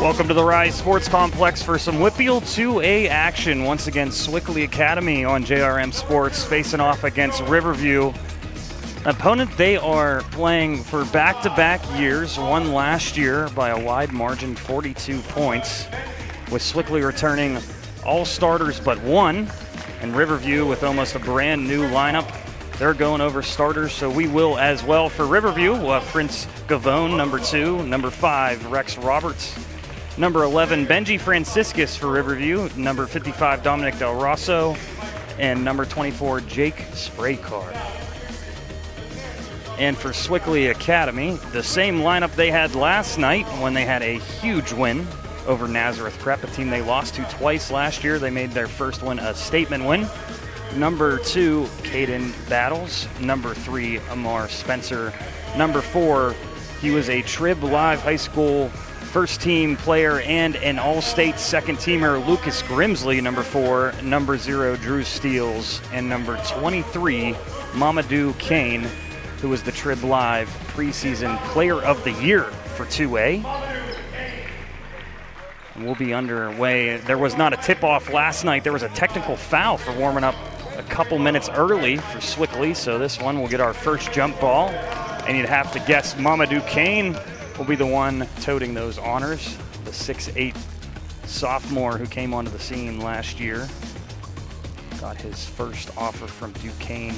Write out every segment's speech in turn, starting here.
Welcome to the Rise Sports Complex for some Whitfield 2A action. Once again, Sewickley Academy on JRM Sports facing off against Riverview. Opponent they are playing for back-to-back years, won last year by a wide margin, 42 points, with Sewickley returning all starters but one, and Riverview with almost a brand new lineup. They're going over starters, so we will as well. For Riverview, we'll have Prince Gavone, number 2, number 5, Rex Roberts, number 11, Benji Franciscus for Riverview, number 55, Dominic Del Rosso, and number 24, Jake Spraycard. And for Sewickley Academy, the same lineup they had last night when they had a huge win over Nazareth Prep, a team they lost to twice last year. They made their first win a statement win. Number 2, Caden Battles. Number 3, Amar Spencer. Number 4, he was a Trib Live High School first-team player and an all-state second-teamer, Lucas Grimsley, number 4. Number 0, Drew Steele. And number 23, Mamadou Kane, who was the Trib Live preseason player of the year for 2A. And we'll be underway. There was not a tip-off last night. There was a technical foul for warming up a couple minutes early for Sewickley, so this one will get our first jump ball. And you'd have to guess Mamadou Kane will be the one toting those honors, the 6'8" sophomore who came onto the scene last year. Got his first offer from Duquesne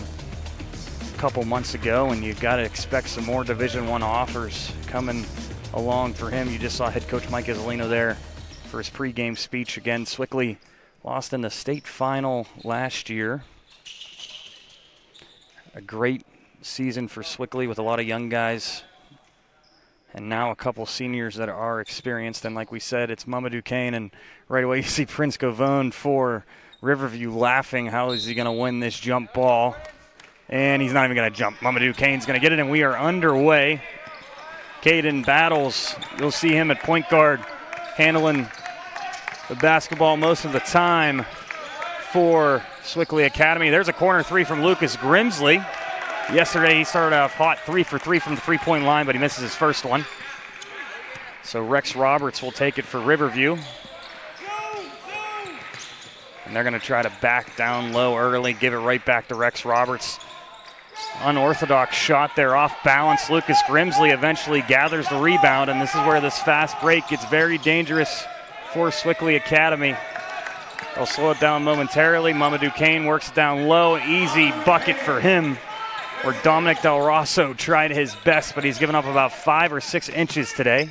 a couple months ago, and you've got to expect some more Division I offers coming along for him. You just saw head coach Mike Izzolino there for his pregame speech. Again, Sewickley lost in the state final last year. A great season for Sewickley with a lot of young guys, and now a couple seniors that are experienced. And like we said, it's Mamadou Kane, and right away you see Prince Gavone for Riverview laughing. How is he going to win this jump ball? And he's not even going to jump. Mamadou Kane's going to get it, and we are underway. Caden Battles, you'll see him at point guard, handling the basketball most of the time for Sewickley Academy. There's a corner three from Lucas Grimsley. Yesterday he started off hot, 3 for 3 from the three-point line, but he misses his first one. So Rex Roberts will take it for Riverview. And they're going to try to back down low early, give it right back to Rex Roberts. Unorthodox shot there, off balance. Lucas Grimsley eventually gathers the rebound, and this is where this fast break gets very dangerous for Sewickley Academy. They'll slow it down momentarily. Mamadou Kane works it down low. Easy bucket for him, where Dominic Del Rosso tried his best, but he's given up about 5 or 6 inches today.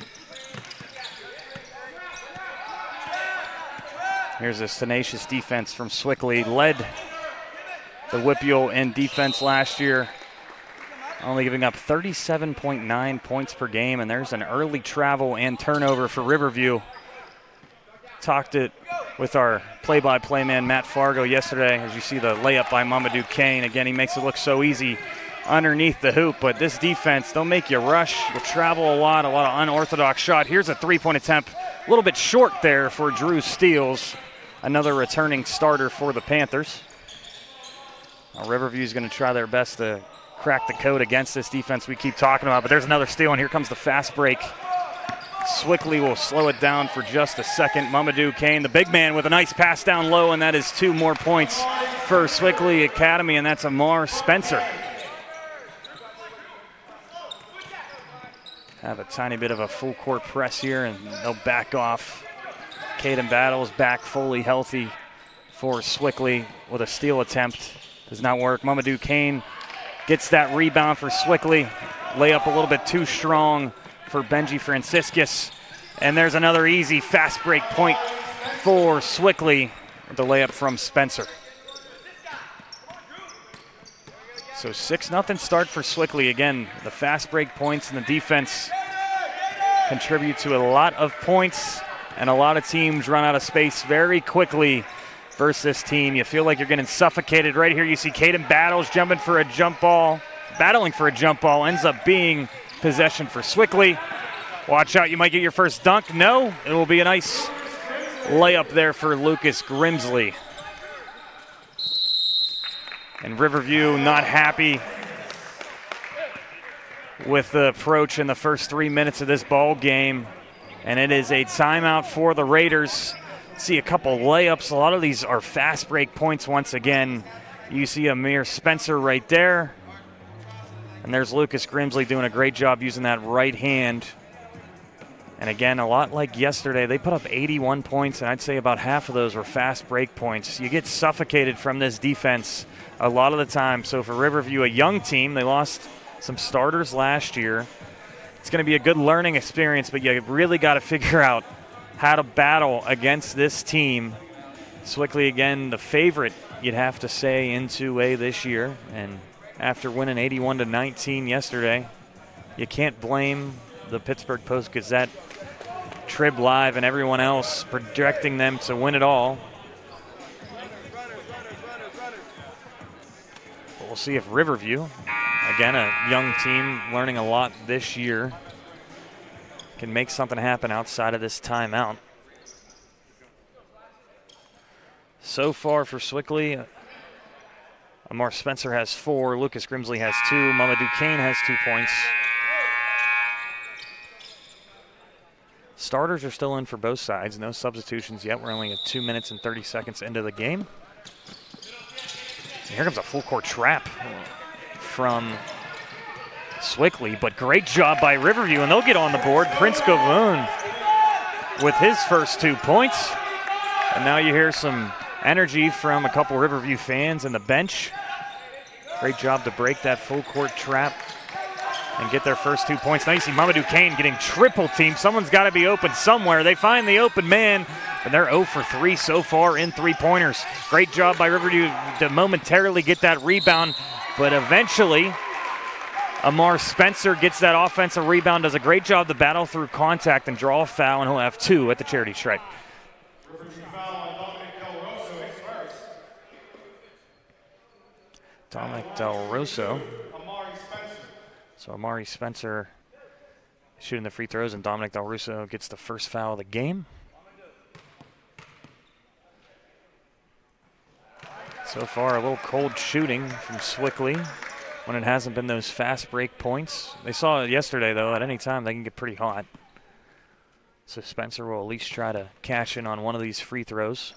Here's this tenacious defense from Sewickley. Led the Whitfield in defense last year, only giving up 37.9 points per game, and there's an early travel and turnover for Riverview. Talked it with our play-by-play man Matt Fargo yesterday, as you see the layup by Mamadou Kane. Again, he makes it look so easy underneath the hoop, but this defense, they'll make you rush. You'll travel a lot of unorthodox shot. Here's a three-point attempt, a little bit short there for Drew Steele, another returning starter for the Panthers. Now, Riverview's going to try their best to crack the code against this defense we keep talking about, but there's another steal, and here comes the fast break. Sewickley will slow it down for just a second. Mamadou Kane, the big man, with a nice pass down low, and that is 2 more points for Sewickley Academy, and that's Amar Spencer. Have a tiny bit of a full court press here, and they'll back off. Caden Battles back fully healthy for Sewickley with a steal attempt. Does not work. Mamadou Kane gets that rebound for Sewickley. Layup a little bit too strong for Benji Franciscus. And there's another easy fast break point for Sewickley with the layup from Spencer. So 6-0 start for Sewickley. Again, the fast break points and the defense contribute to a lot of points, and a lot of teams run out of space very quickly versus this team. You feel like you're getting suffocated. Right here you see Caden Battles battling for a jump ball, ends up being possession for Sewickley. Watch out, you might get your first dunk. No, it will be a nice layup there for Lucas Grimsley. And Riverview not happy with the approach in the first 3 minutes of this ball game. And it is a timeout for the Raiders. See a couple layups. A lot of these are fast break points once again. You see Amir Spencer right there. And there's Lucas Grimsley doing a great job using that right hand. And again, a lot like yesterday, they put up 81 points, and I'd say about half of those were fast break points. You get suffocated from this defense a lot of the time. So for Riverview, a young team, they lost some starters last year. It's going to be a good learning experience, but you really got to figure out how to battle against this team. Sewickley, again, the favorite, you'd have to say, in 2A this year. And after winning 81-19 yesterday, you can't blame the Pittsburgh Post-Gazette, Trib Live, and everyone else projecting them to win it all. But we'll see if Riverview, again, a young team learning a lot this year, can make something happen outside of this timeout. So far for Sewickley, Amar Spencer has 4, Lucas Grimsley has 2, Mamadou Kane has 2 points. Starters are still in for both sides. No substitutions yet. We're only at 2 minutes and 30 seconds into the game. And here comes a full court trap from Sewickley, but great job by Riverview, and they'll get on the board. Prince Gavoon with his first 2 points. And now you hear some energy from a couple Riverview fans in the bench. Great job to break that full court trap and get their first 2 points. Now you see Mamadou Kane getting triple teamed. Someone's got to be open somewhere. They find the open man, and they're 0 for 3 so far in 3-pointers. Great job by Riverview to momentarily get that rebound, but eventually Amar Spencer gets that offensive rebound, does a great job to battle through contact and draw a foul, and he'll have 2 at the charity stripe. Dominic Del Rosso. So Amari Spencer shooting the free throws, and Dominic Del Russo gets the first foul of the game. So far, a little cold shooting from Sewickley when it hasn't been those fast break points. They saw it yesterday, though. At any time, they can get pretty hot. So Spencer will at least try to cash in on one of these free throws.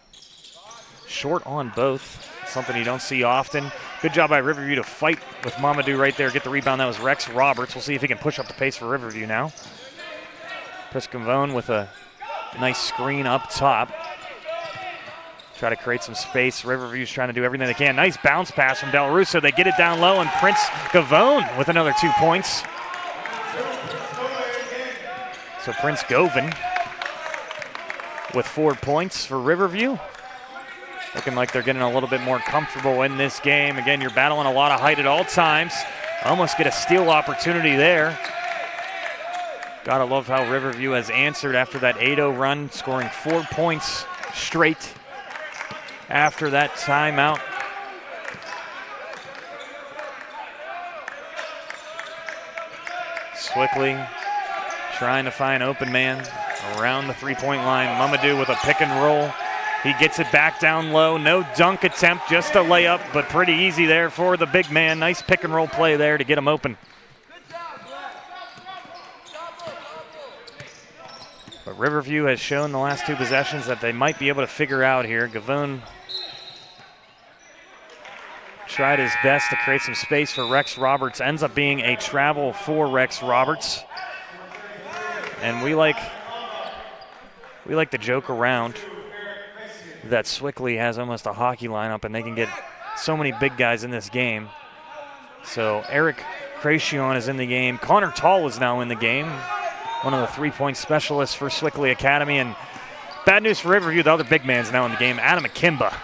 Short on both, something you don't see often. Good job by Riverview to fight with Mamadou right there, get the rebound. That was Rex Roberts. We'll see if he can push up the pace for Riverview now. Priscavone with a nice screen up top. Try to create some space. Riverview's trying to do everything they can. Nice bounce pass from Del Russo. They get it down low, and Prince Gavone with another 2 points. So Prince Govan with 4 points for Riverview. Looking like they're getting a little bit more comfortable in this game. Again, you're battling a lot of height at all times. Almost get a steal opportunity there. Gotta love how Riverview has answered after that 8-0 run, scoring 4 points straight after that timeout. Sewickley trying to find open man around the 3-point line. Mamadou with a pick and roll. He gets it back down low. No dunk attempt, just a layup, but pretty easy there for the big man. Nice pick and roll play there to get him open. But Riverview has shown the last 2 possessions that they might be able to figure out here. Gavone tried his best to create some space for Rex Roberts. Ends up being a travel for Rex Roberts. And we like to joke around that Sewickley has almost a hockey lineup, and they can get so many big guys in this game. So Eric Cracion is in the game. Connor Tall is now in the game, one of the 3-point specialists for Sewickley Academy. And bad news for Riverview, the other big man's now in the game, Adam Akimba.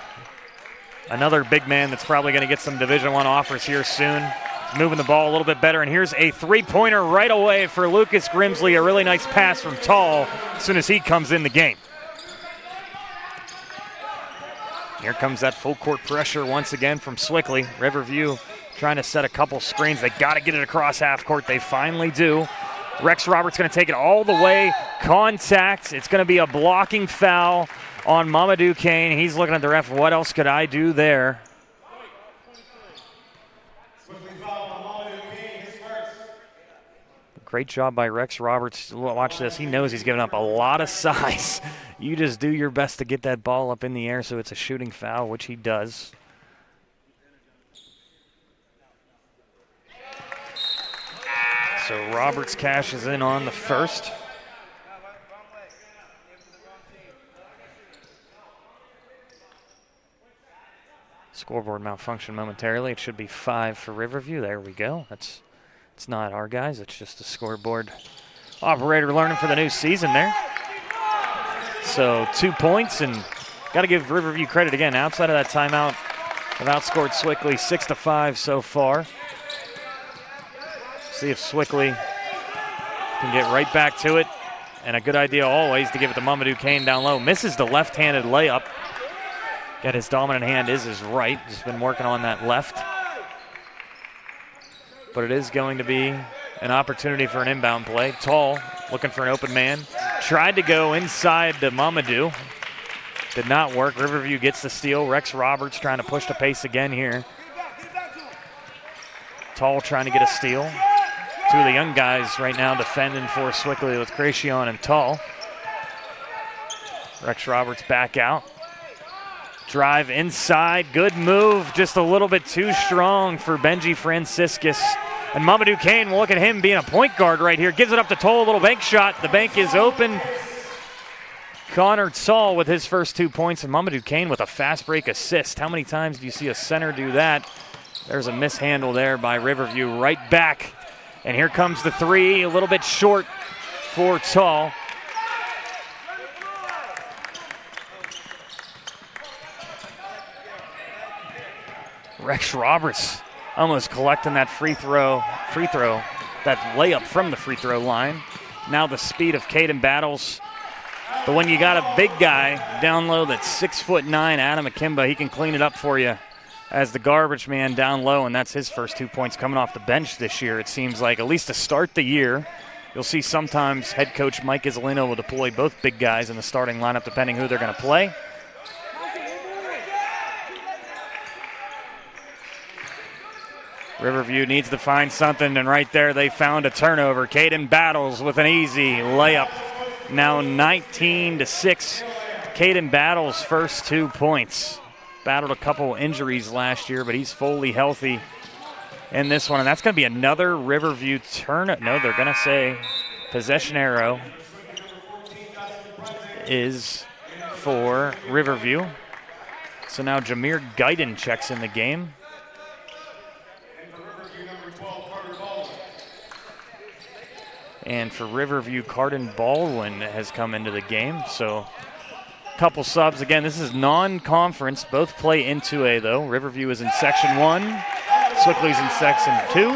Another big man that's probably going to get some Division I offers here soon. He's moving the ball a little bit better, and here's a 3-pointer right away for Lucas Grimsley. A really nice pass from Tall as soon as he comes in the game. Here comes that full court pressure once again from Sewickley. Riverview trying to set a couple screens. They got to get it across half court. They finally do. Rex Roberts going to take it all the way. Contact. It's going to be a blocking foul on Mamadou Kane. He's looking at the ref. What else could I do there? Great job by Rex Roberts. Watch this. He knows he's giving up a lot of size. You just do your best to get that ball up in the air so it's a shooting foul, which he does. So Roberts cashes in on the first. Scoreboard malfunction momentarily. It should be 5 for Riverview. There we go. It's not our guys. It's just a scoreboard operator learning for the new season there. So 2 points, and got to give Riverview credit again. Outside of that timeout, have outscored Sewickley 6-5 so far. See if Sewickley can get right back to it. And a good idea always to give it to Mamadou Kane down low. Misses the left-handed layup. Got his dominant hand is his right. Just been working on that left. But it is going to be an opportunity for an inbound play. Tall, looking for an open man. Tried to go inside to Mamadou. Did not work. Riverview gets the steal. Rex Roberts trying to push the pace again here. Tall trying to get a steal. 2 of the young guys right now defending for Sewickley with Cracion and Tall. Rex Roberts back out. Drive inside, good move, just a little bit too strong for Benji Franciscus. And Mamadou Kane, we'll look at him being a point guard right here. Gives it up to Toll, a little bank shot. The bank is open. Connor Tall with his first 2 points, and Mamadou Kane with a fast break assist. How many times do you see a center do that? There's a mishandle there by Riverview, right back. And here comes the 3, a little bit short for Tall. Rex Roberts almost collecting that free throw, that layup from the free throw line. Now the speed of Caden Battles. But when you got a big guy down low that's 6'9", Adam Akimba, he can clean it up for you as the garbage man down low, and that's his first 2 points coming off the bench this year, it seems like, at least to start the year. You'll see sometimes head coach Mike Isolino will deploy both big guys in the starting lineup depending who they're going to play. Riverview needs to find something, and right there they found a turnover. Caden Battles with an easy layup. Now 19-6. Caden Battles' first 2 points. Battled a couple injuries last year, but he's fully healthy in this one. And that's going to be another Riverview turn. No, they're going to say possession arrow is for Riverview. So now Jameer Guyton checks in the game. And for Riverview, Cardin Baldwin has come into the game. So a couple subs. Again, this is non-conference. Both play in 2A, though. Riverview is in Section 1. Sewickley's in Section 2.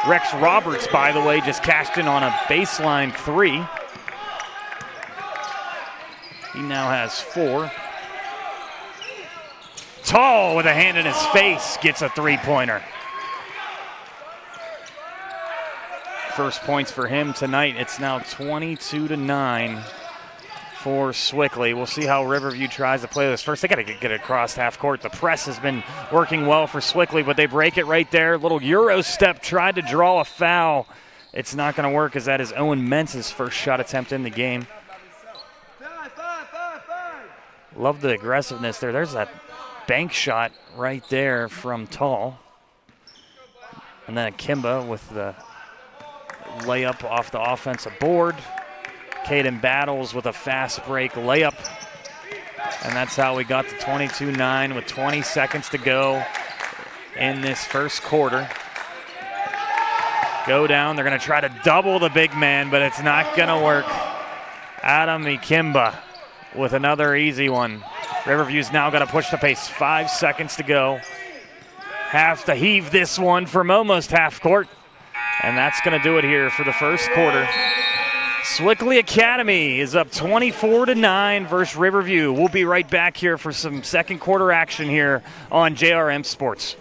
Rex Roberts, by the way, just cashed in on a baseline 3. He now has 4. Tall with a hand in his face gets a 3-pointer. First points for him tonight. It's now 22-9 for Sewickley. We'll see how Riverview tries to play this. First, they got to get it across half court. The press has been working well for Sewickley, but they break it right there. Little Euro step, tried to draw a foul. It's not going to work, as that is Owen Mentz's first shot attempt in the game. Love the aggressiveness there. There's that bank shot right there from Tall. And then Akimba with the layup off the offensive board. Caden Battles with a fast break layup. And that's how we got to 22-9 with 20 seconds to go in this first quarter. Go down. They're going to try to double the big man, but it's not going to work. Adam Akimba with another easy one. Riverview's now got to push the pace. 5 seconds to go. Have to heave this one from almost half court. And that's going to do it here for the first quarter. Sewickley Academy is up 24-9 versus Riverview. We'll be right back here for some second quarter action here on JRM Sports.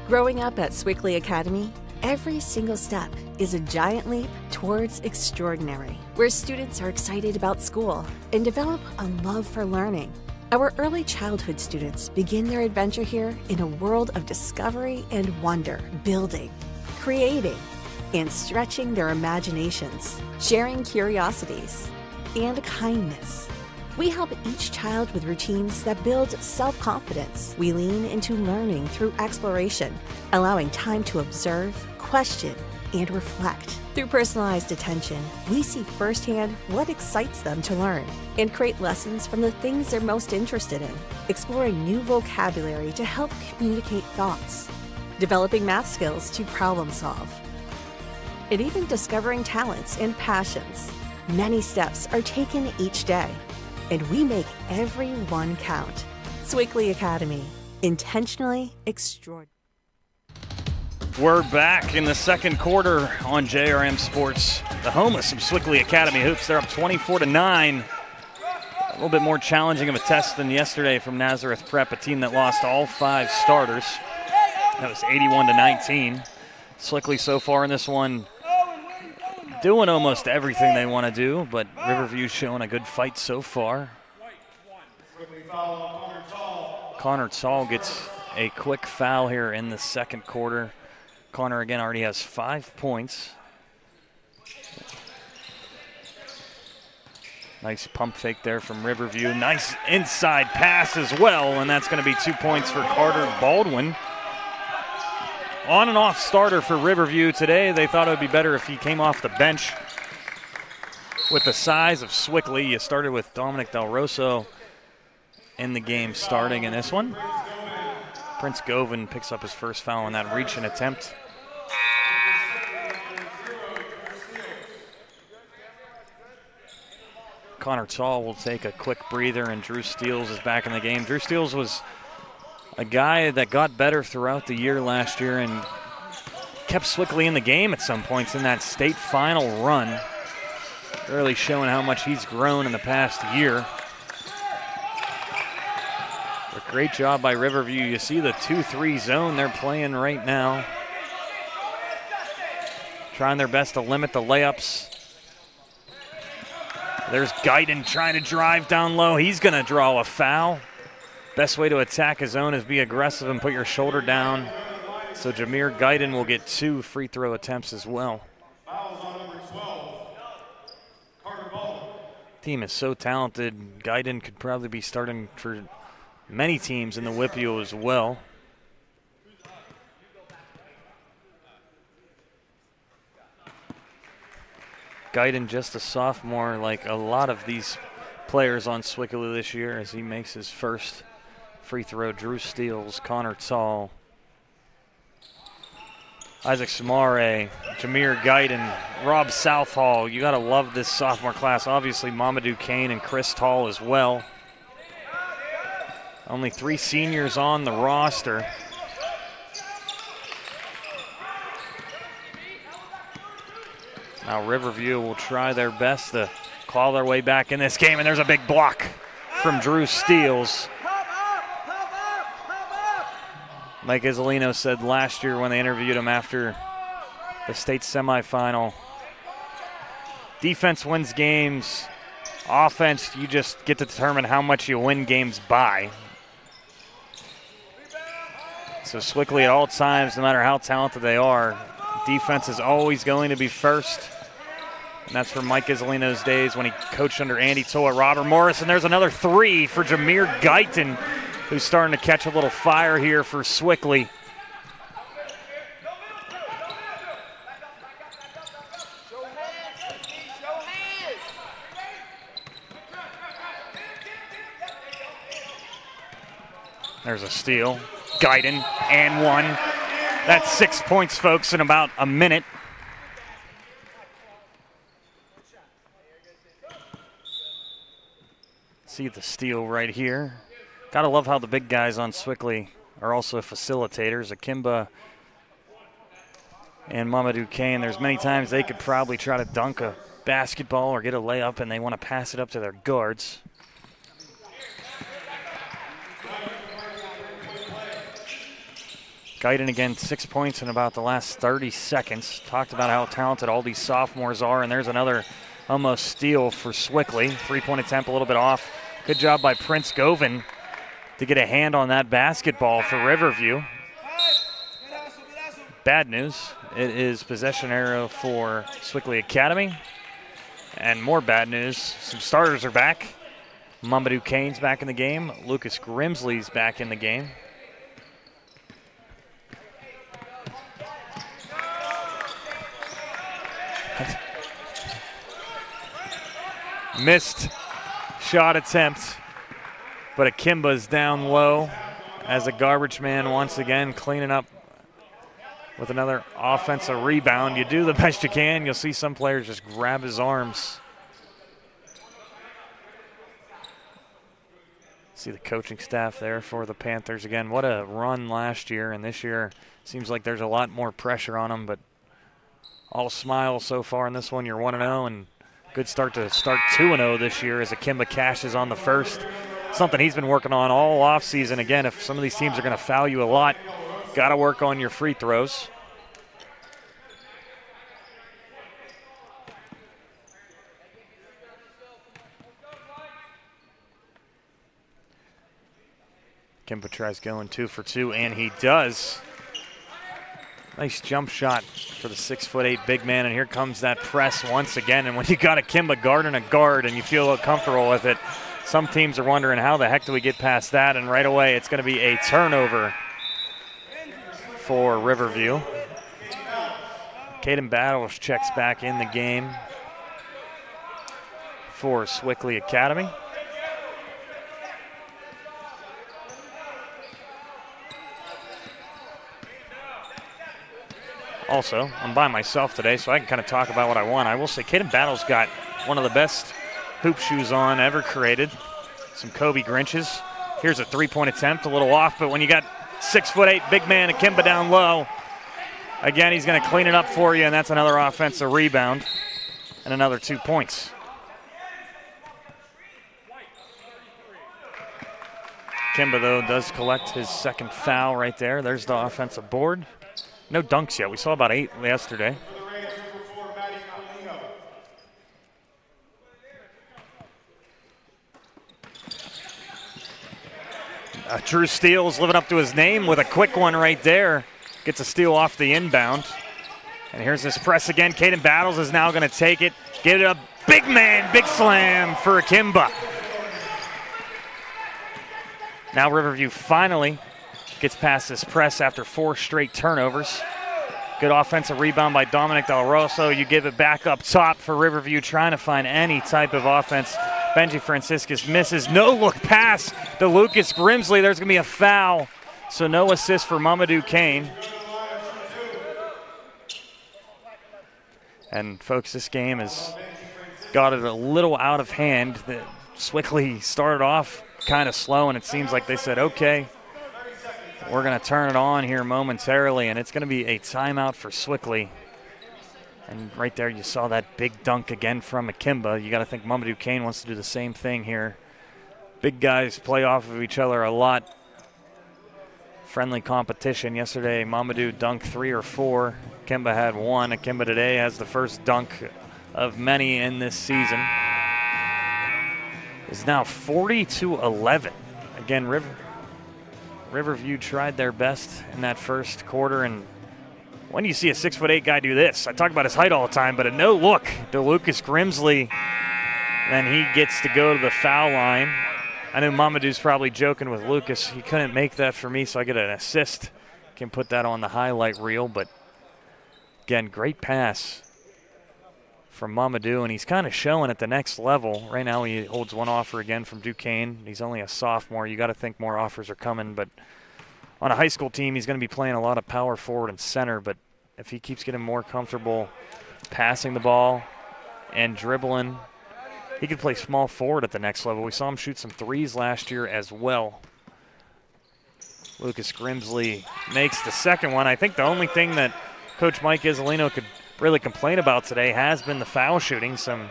Growing up at Sewickley Academy, every single step is a giant leap towards extraordinary, where students are excited about school and develop a love for learning. Our early childhood students begin their adventure here in a world of discovery and wonder, building, creating, and stretching their imaginations, sharing curiosities, and kindness. We help each child with routines that build self-confidence. We lean into learning through exploration, allowing time to observe, question, and reflect. Through personalized attention, we see firsthand what excites them to learn and create lessons from the things they're most interested in, exploring new vocabulary to help communicate thoughts, developing math skills to problem solve, and even discovering talents and passions. Many steps are taken each day, and we make every one count. Sewickley Academy, intentionally extraordinary. We're back in the second quarter on JRM Sports, the home of some Sewickley Academy hoops. They're up 24-9. A little bit more challenging of a test than yesterday from Nazareth Prep, a team that lost all 5 starters. That was 81-19. Sewickley so far in this one doing almost everything they want to do, but Riverview showing a good fight so far. Connor Tall gets a quick foul here in the second quarter. Connor again already has 5 points. Nice pump fake there from Riverview. Nice inside pass as well, and that's going to be 2 points for Carter Baldwin. On and off starter for Riverview today. They thought it would be better if he came off the bench. With the size of Sewickley, you started with Dominic Del Rosso in the game starting in this one. Prince Govan picks up his first foul on that reach and attempt. Connor Tall will take a quick breather, and Drew Steele is back in the game. Drew Steele was a guy that got better throughout the year last year and kept Sewickley in the game at some points in that state final run. Really showing how much he's grown in the past year. A great job by Riverview. You see the 2-3 zone they're playing right now. Trying their best to limit the layups. There's Guyton trying to drive down low. He's going to draw a foul. Best way to attack a zone is be aggressive and put your shoulder down. So Jameer Guyton will get 2 free throw attempts as well. Team is so talented. Guyton could probably be starting for many teams in the Whippy as well. Guyton just a sophomore, like a lot of these players on Sewickley this year, as he makes his first free throw. Drew Steele, Connor Tall, Isaac Samare, Jameer Guyton, Rob Southall. You got to love this sophomore class. Obviously, Mamadou Kane and Chris Tall as well. Only 3 seniors on the roster. Now Riverview will try their best to claw their way back in this game, and there's a big block from Drew Steele. Mike Isolino said last year when they interviewed him after the state semifinal, defense wins games, offense, you just get to determine how much you win games by. So Sewickley at all times, no matter how talented they are, defense is always going to be first. And that's from Mike Isolino's days when he coached under Andy Toll at Robert Morris. And there's another 3 for Jameer Guyton, who's starting to catch a little fire here for Sewickley. There's a steal. Guyton and 1. That's 6 points, folks, in about a minute. See the steal right here. Gotta love how the big guys on Sewickley are also facilitators. Akimba and Mamadou Kane. There's many times they could probably try to dunk a basketball or get a layup, and they want to pass it up to their guards. Guyton again, 6 points in about the last 30 seconds. Talked about how talented all these sophomores are, and there's another almost steal for Sewickley. 3-point attempt a little bit off. Good job by Prince Govan to get a hand on that basketball for Riverview. Bad news, it is possession arrow for Sewickley Academy. And more bad news, some starters are back. Mamadou Kane's back in the game. Lucas Grimsley's back in the game. Missed shot attempt, but Akimba's down low as a garbage man once again cleaning up with another offensive rebound. You do the best you can. You'll see some players just grab his arms. See the coaching staff there for the Panthers again. What a run last year, and this year seems like there's a lot more pressure on them, but all smiles so far in this one. You're 1-0, and good start to start 2-0 this year as Akimba cashes on the first. Something he's been working on all offseason. Again, if some of these teams are going to foul you a lot, got to work on your free throws. Akimba tries going 2 for 2, and he does. Nice jump shot for the 6'8" big man, and here comes that press once again. And when you got Akimba guarding a guard and you feel comfortable with it, some teams are wondering how the heck do we get past that, and right away it's going to be a turnover for Riverview. Caden Battles checks back in the game for Sewickley Academy. Also, I'm by myself today, so I can kind of talk about what I want. I will say Caden Battles got one of the best hoop shoes on ever created. Some Kobe Grinches. Here's a 3-point attempt, a little off, but when you got 6'8" big man Akimba down low, again, he's going to clean it up for you, and that's another offensive rebound and another 2 points. Akimba, though, does collect his second foul right there. There's the offensive board. No dunks yet. We saw about 8 yesterday. Drew Steele's living up to his name with a quick one right there. Gets a steal off the inbound. And here's this press again. Caden Battles is now going to take it. Get it up. Big man, big slam for Akimba. Now Riverview finally gets past this press after 4 straight turnovers. Good offensive rebound by Dominic Del Rosso. You give it back up top for Riverview, trying to find any type of offense. Benji Franciscus misses. No look pass to Lucas Grimsley. There's going to be a foul. So no assist for Mamadou Kane. And folks, this game has got it a little out of hand. Sewickley started off kind of slow, and it seems like they said, okay, we're going to turn it on here momentarily, and it's going to be a timeout for Sewickley. And right there you saw that big dunk again from Akimba. You got to think Mamadou Kane wants to do the same thing here. Big guys play off of each other a lot. Friendly competition. Yesterday, Mamadou dunked 3 or 4. Akimba had 1. Akimba today has the first dunk of many in this season. It's now 40-11. Again, Riverview tried their best in that first quarter, and when you see a 6'8" guy do this, I talk about his height all the time, but a no look to Lucas Grimsley, then he gets to go to the foul line. I know Mamadou's probably joking with Lucas. He couldn't make that for me, so I get an assist. Can put that on the highlight reel, but again, great pass from Mamadou, and he's kind of showing at the next level. Right now he holds one offer again from Duquesne. He's only a sophomore. You got to think more offers are coming, but on a high school team, he's going to be playing a lot of power forward and center, but if he keeps getting more comfortable passing the ball and dribbling, he could play small forward at the next level. We saw him shoot some threes last year as well. Lucas Grimsley makes the second one. I think the only thing that Coach Mike Isolino could really complain about today has been the foul shooting. Some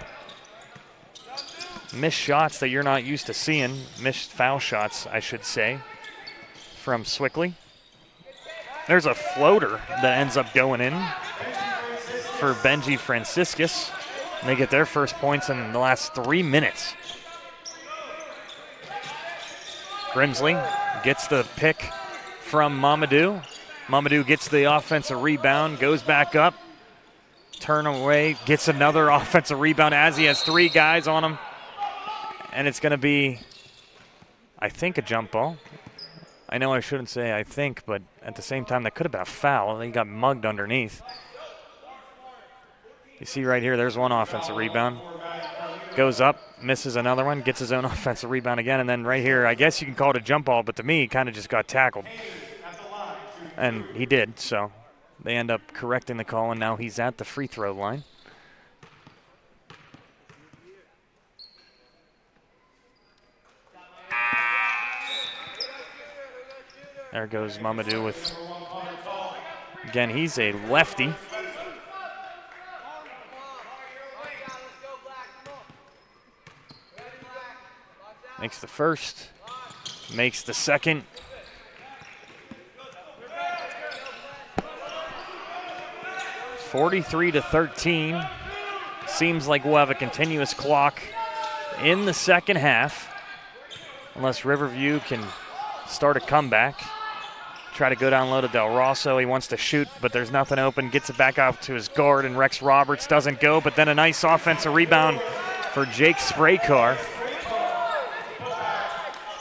missed shots that you're not used to seeing. Missed foul shots, I should say, from Sewickley. There's a floater that ends up going in for Benji Franciscus. And they get their first points in the last 3 minutes. Grimsley gets the pick from Mamadou. Mamadou gets the offensive rebound, goes back up, turn away, gets another offensive rebound as he has 3 guys on him. And it's going to be, I think, a jump ball. I know I shouldn't say I think, but at the same time, that could have been a foul. He got mugged underneath. You see right here, there's one offensive rebound. Goes up, misses another one, gets his own offensive rebound again, and then right here, I guess you can call it a jump ball, but to me, he kind of just got tackled. And he did, so they end up correcting the call, and now he's at the free throw line. There goes Mamadou with, again, he's a lefty. Makes the first, makes the second. (43-13). Seems like we'll have a continuous clock in the second half, unless Riverview can start a comeback. Try to go down low to Del Rosso. He wants to shoot, but there's nothing open. Gets it back out to his guard, and Rex Roberts doesn't go, but then a nice offensive rebound for Jake Spraycar.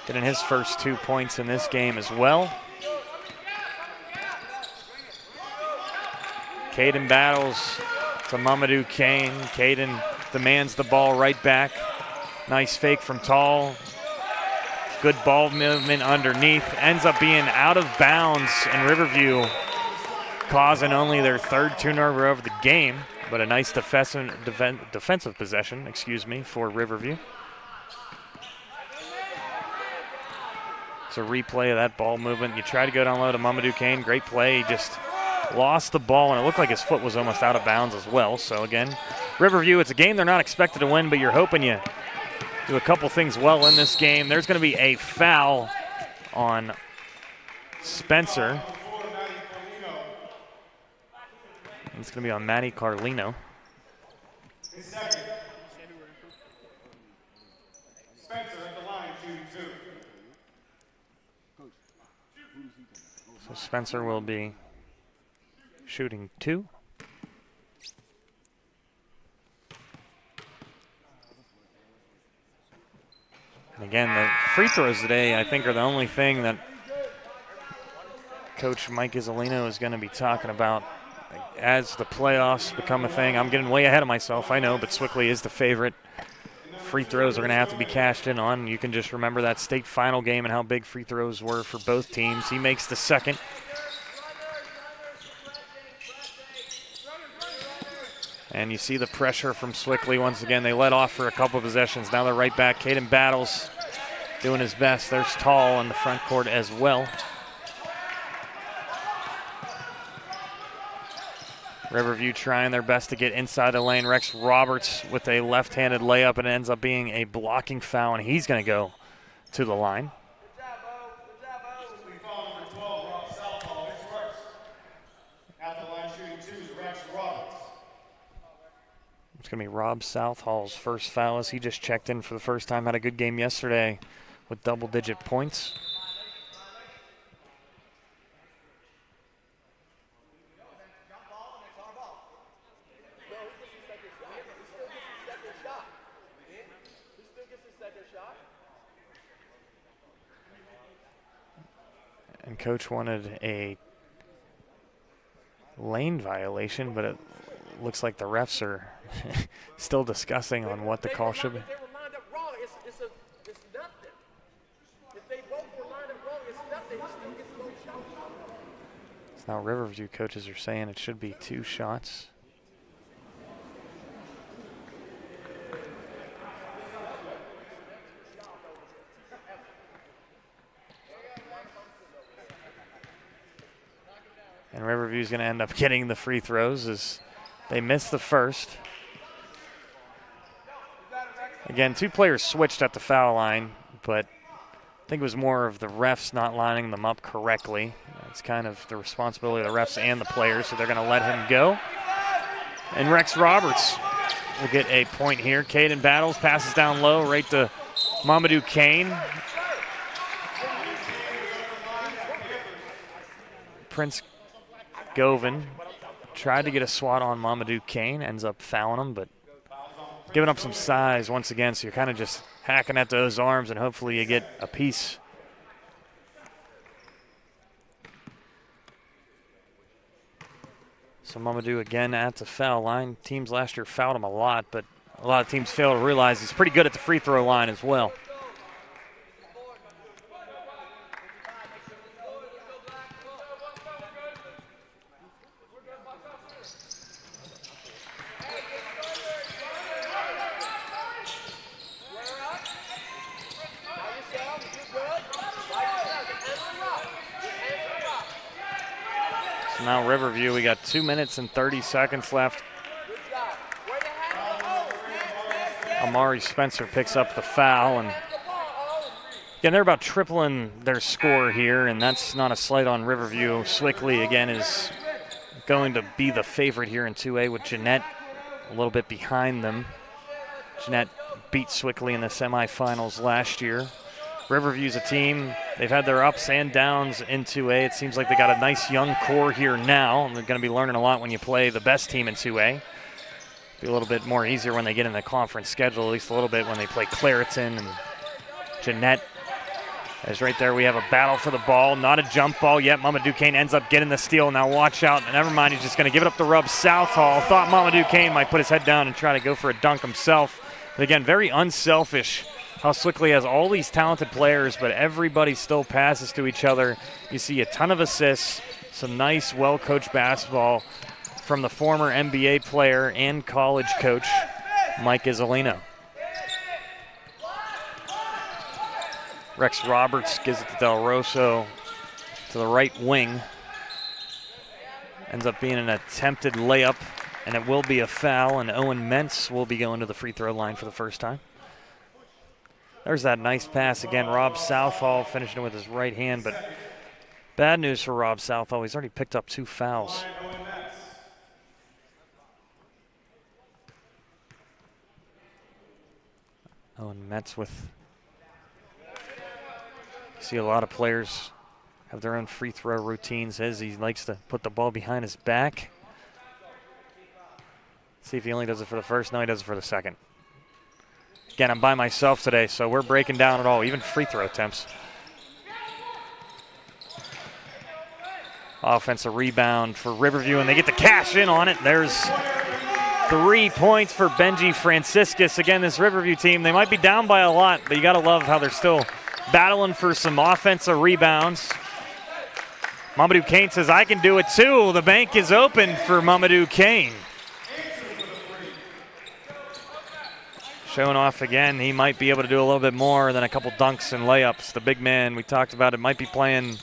Getting his first 2 points in this game as well. Caden battles to Mamadou Kane. Caden demands the ball right back. Nice fake from Tall. Good ball movement underneath. Ends up being out of bounds, and Riverview causing only their 3rd turnover of the game, but a nice defensive possession, for Riverview. It's a replay of that ball movement. You try to go down low to Mamadou Kane. Great play. He just lost the ball, and it looked like his foot was almost out of bounds as well. So, again, Riverview, it's a game they're not expected to win, but you're hoping you do a couple things well in this game. There's going to be a foul on Spencer. It's going to be on Matty Carlino. Spencer at the line, shooting 2. So Spencer will be shooting 2. And again, the free throws today, I think, are the only thing that Coach Mike Isolino is going to be talking about as the playoffs become a thing. I'm getting way ahead of myself, I know, but Sewickley is the favorite. Free throws are going to have to be cashed in on. You can just remember that state final game and how big free throws were for both teams. He makes the second. And you see the pressure from Sewickley once again. They let off for a couple of possessions. Now they're right back. Caden battles, doing his best. There's Tall in the front court as well. Riverview trying their best to get inside the lane. Rex Roberts with a left-handed layup, and it ends up being a blocking foul, and he's going to go to the line. It's going to be Rob Southall's first foul as he just checked in for the first time. Had a good game yesterday with double-digit points. And Coach wanted a lane violation, but it looks like the refs are still discussing on what the call should be. So now Riverview coaches are saying it should be 2 shots. And Riverview's going to end up getting the free throws as they miss the first. Again, 2 players switched at the foul line, but I think it was more of the refs not lining them up correctly. It's kind of the responsibility of the refs and the players, so they're going to let him go. And Rex Roberts will get a point here. Caden Battles passes down low right to Mamadou Kane. Prince Govan tried to get a swat on Mamadou Kane, ends up fouling him, but giving up some size once again, so you're kind of just hacking at those arms and hopefully you get a piece. So Mamadou again at the foul line. Teams last year fouled him a lot, but a lot of teams fail to realize he's pretty good at the free throw line as well. Now Riverview, we got 2 minutes and 30 seconds left. Amari Spencer picks up the foul, and again, they're about tripling their score here, and that's not a slight on Riverview. Sewickley, again, is going to be the favorite here in 2A with Jeanette a little bit behind them. Jeanette beat Sewickley in the semifinals last year. Riverview's a team, they've had their ups and downs in 2A. It seems like they got a nice young core here now, and they're going to be learning a lot when you play the best team in 2A. Be a little bit more easier when they get in the conference schedule, at least a little bit when they play Clareton and Jeanette. As right there, we have a battle for the ball, not a jump ball yet. Mamadou Kane ends up getting the steal. Now watch out, never mind, he's just going to give it up to Rub Southall. Thought Mamadou Kane might put his head down and try to go for a dunk himself. But again, very unselfish. How Sewickley has all these talented players, but everybody still passes to each other. You see a ton of assists, some nice, well-coached basketball from the former NBA player and college coach, Mike Isolino. Rex Roberts gives it to Del Rosso to the right wing. Ends up being an attempted layup, and it will be a foul, and Owen Mentz will be going to the free throw line for the first time. There's that nice pass again. Rob Southall finishing it with his right hand, but bad news for Rob Southall. He's already picked up 2 fouls. Owen Metz with, you see a lot of players have their own free throw routines as he likes to put the ball behind his back. See if he only does it for the first. No, he does it for the second. Again, I'm by myself today, so we're breaking down it all, even free throw attempts. Offensive rebound for Riverview, and they get to cash in on it. There's 3 points for Benji Franciscus. Again, this Riverview team, they might be down by a lot, but you got to love how they're still battling for some offensive rebounds. Mamadou Kane says, I can do it too. The bank is open for Mamadou Kane. Showing off again, he might be able to do a little bit more than a couple dunks and layups. The big man we talked about, it might be playing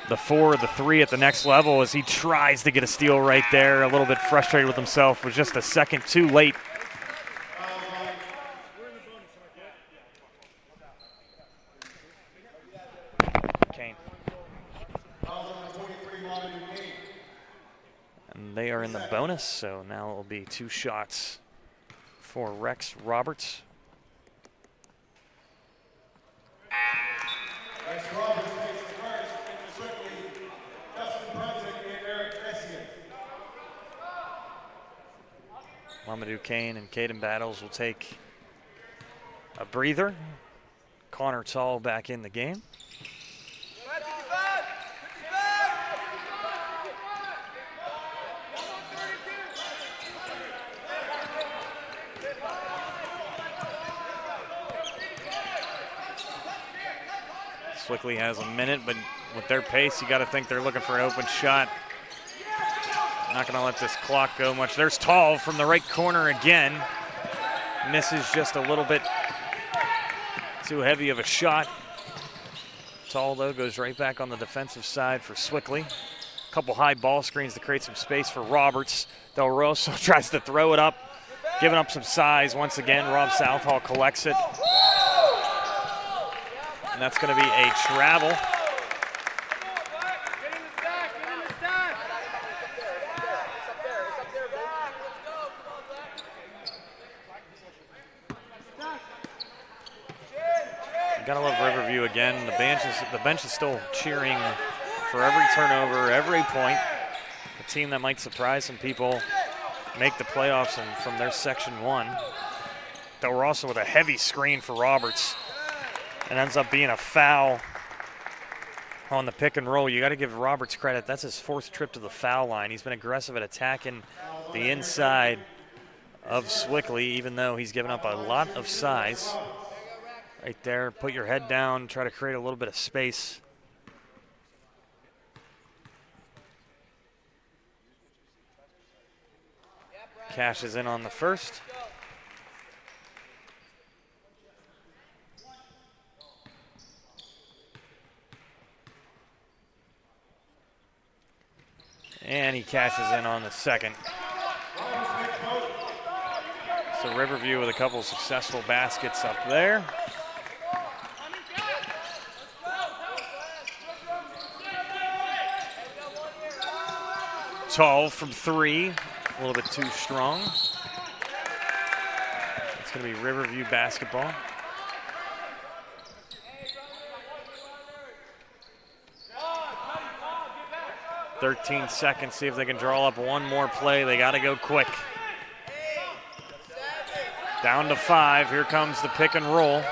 the 4 or the 3 at the next level as he tries to get a steal right there. A little bit frustrated with himself, was just a second too late. Kane. And they are in the bonus, so now it will be 2 shots for Rex Roberts. Rex Roberts takes the first, and Sewickley, Dustin Brunson, and Eric Messian. Mamadou Kane and Caden Battles will take a breather. Connor Tall back in the game. Sewickley has a minute, but with their pace, you got to think they're looking for an open shot. Not going to let this clock go much. There's Tall from the right corner again. Misses just a little bit too heavy of a shot. Tall, though, goes right back on the defensive side for Sewickley. A couple high ball screens to create some space for Roberts. Del Rosso tries to throw it up, giving up some size once again. Rob Southall collects it. And that's going to be a travel. Gotta love Riverview again. The bench is still cheering for every turnover, every point. A team that might surprise some people, make the playoffs and from their Section 1. Though we're also with a heavy screen for Roberts. And ends up being a foul on the pick and roll. You got to give Roberts credit. That's his 4th trip to the foul line. He's been aggressive at attacking the inside of Sewickley, even though he's given up a lot of size. Right there, put your head down, try to create a little bit of space. Cash is in on the first. And he cashes in on the second. So Riverview with a couple successful baskets up there. Tall from 3, a little bit too strong. It's going to be Riverview basketball. "13 seconds, see if they can draw up one more play. They got to go quick. Down to 5, here comes the pick and roll.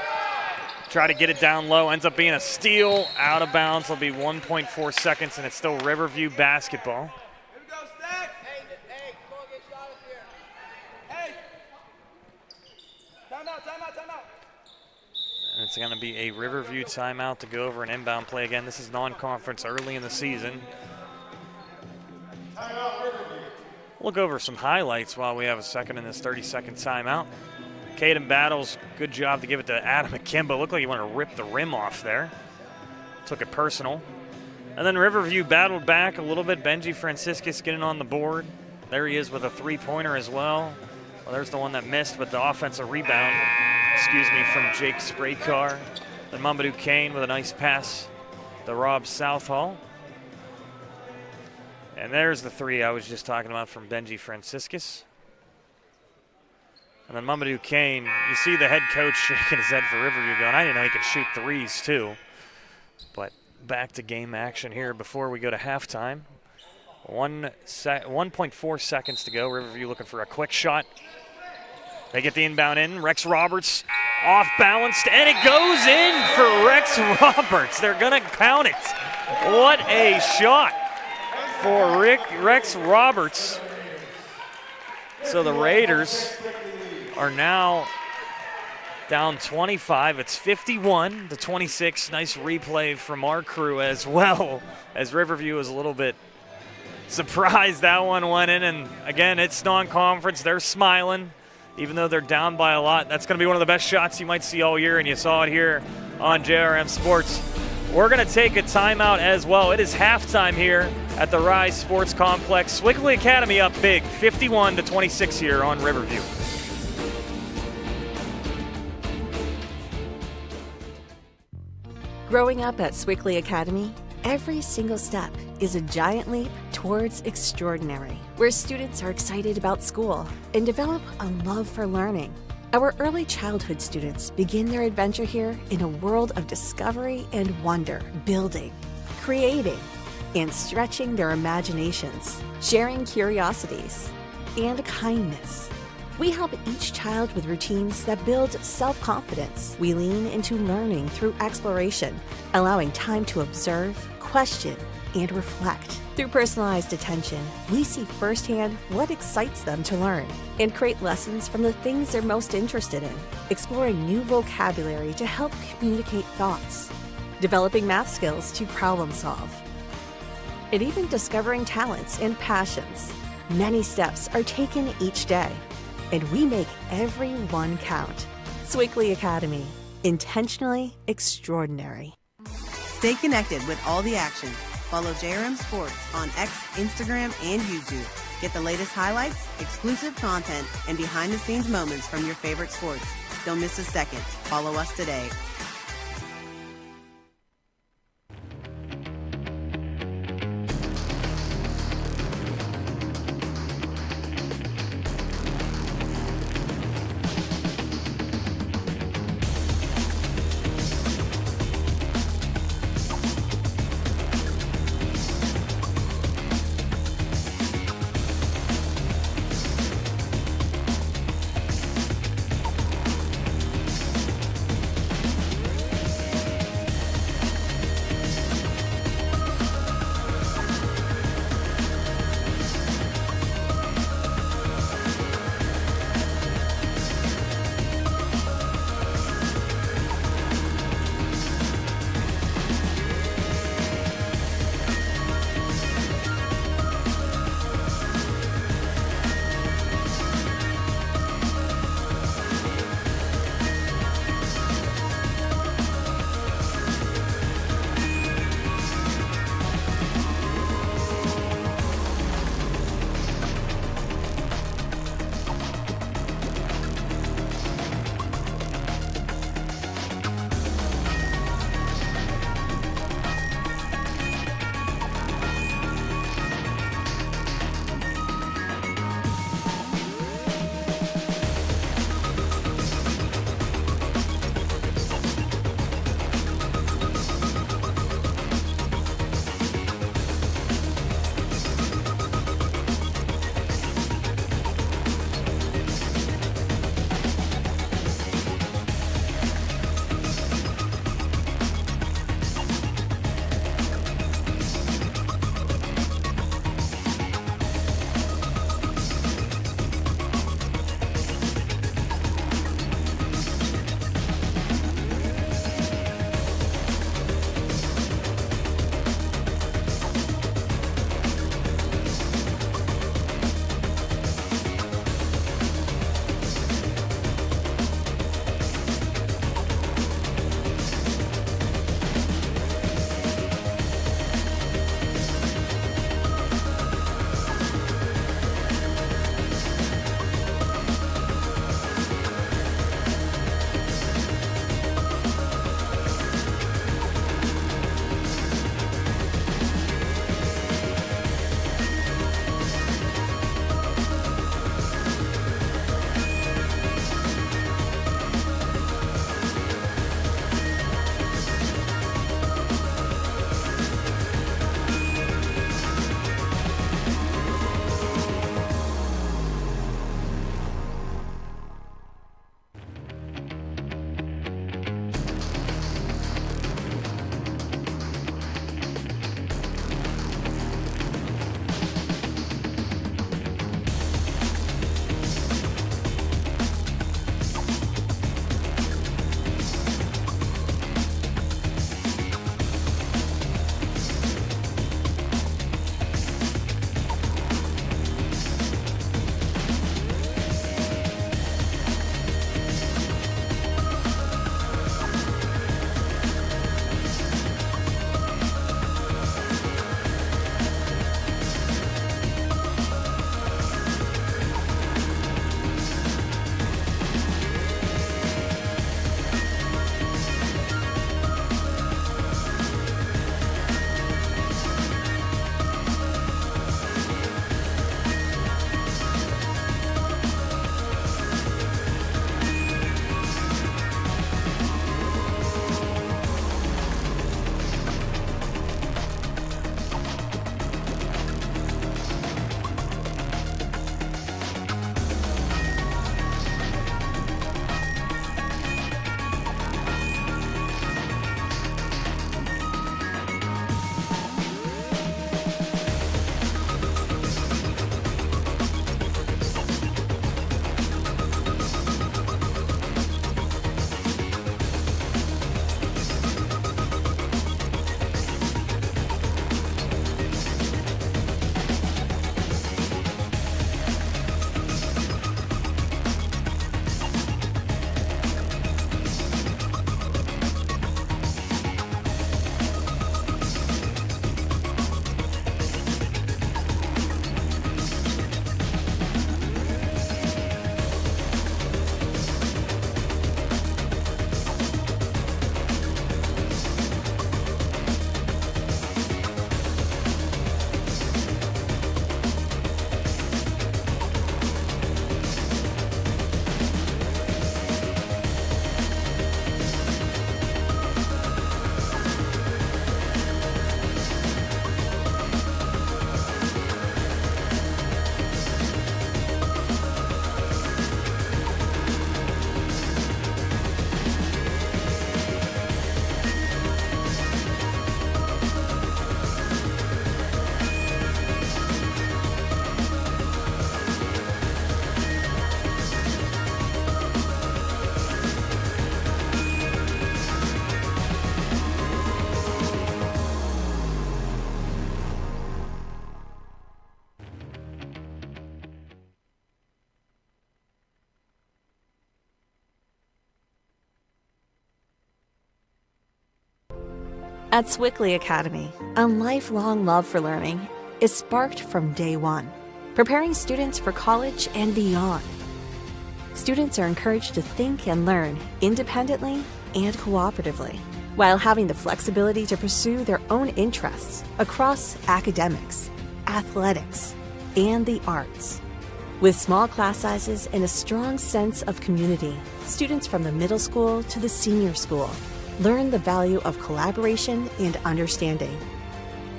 Try to get it down low, ends up being a steal, out of bounds. It'll be 1.4 seconds, and it's still Riverview basketball. And it's going to be a Riverview timeout to go over an inbound play again. This is non-conference early in the season. We'll go over some highlights while we have a second in this 30-second timeout. Caden Battles, good job to give it to Adam Akimba. Looked like he wanted to rip the rim off there. Took it personal. And then Riverview battled back a little bit. Benji Franciscus getting on the board. There he is with a three-pointer as well. Well, there's the one that missed, but the offensive rebound, from Jake Spraycar. Then Mamadou Kane with a nice pass to Rob Southall. And there's the three I was just talking about from Benji Franciscus. And then Mamadou Kane, you see the head coach shaking his head for Riverview going, I didn't know he could shoot threes too. But back to game action here before we go to halftime. 1.4 seconds to go. Riverview looking for a quick shot. They get the inbound in. Rex Roberts off balanced, and it goes in for Rex Roberts. They're going to count it. What a shot for Rex Roberts. So the Raiders are now down 25. It's 51-26. Nice replay from our crew as well, as Riverview is a little bit surprised that one went in. And again, it's non-conference. They're smiling, even though they're down by a lot. That's going to be one of the best shots you might see all year, and you saw it here on JRM Sports. We're going to take a timeout as well. It is halftime here at the Rise Sports Complex. Sewickley Academy up big, 51-26 here on Riverview. Growing up at Sewickley Academy, every single step is a giant leap towards extraordinary, where students are excited about school and develop a love for learning. Our early childhood students begin their adventure here in a world of discovery and wonder, building, creating, and stretching their imaginations, sharing curiosities, and kindness. We help each child with routines that build self-confidence. We lean into learning through exploration, allowing time to observe, question, and reflect. Through personalized attention, we see firsthand what excites them to learn and create lessons from the things they're most interested in, exploring new vocabulary to help communicate thoughts, developing math skills to problem solve, and even discovering talents and passions. Many steps are taken each day, and we make every one count. Sewickley Academy, intentionally extraordinary. Stay connected with all the action. Follow JRM Sports on X, Instagram, and YouTube. Get the latest highlights, exclusive content, and behind-the-scenes moments from your favorite sports. Don't miss a second. Follow us today. At Sewickley Academy, a lifelong love for learning is sparked from day one, preparing students for college and beyond. Students are encouraged to think and learn independently and cooperatively, while having the flexibility to pursue their own interests across academics, athletics, and the arts. With small class sizes and a strong sense of community, students from the middle school to the senior school learn the value of collaboration and understanding.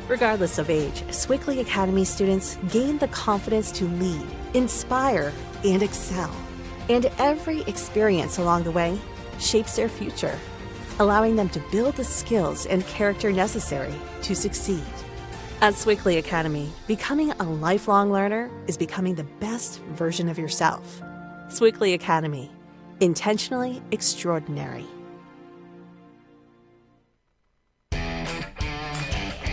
Regardless of age, Sewickley Academy students gain the confidence to lead, inspire, and excel. And every experience along the way shapes their future, allowing them to build the skills and character necessary to succeed. At Sewickley Academy, becoming a lifelong learner is becoming the best version of yourself. Sewickley Academy, intentionally extraordinary.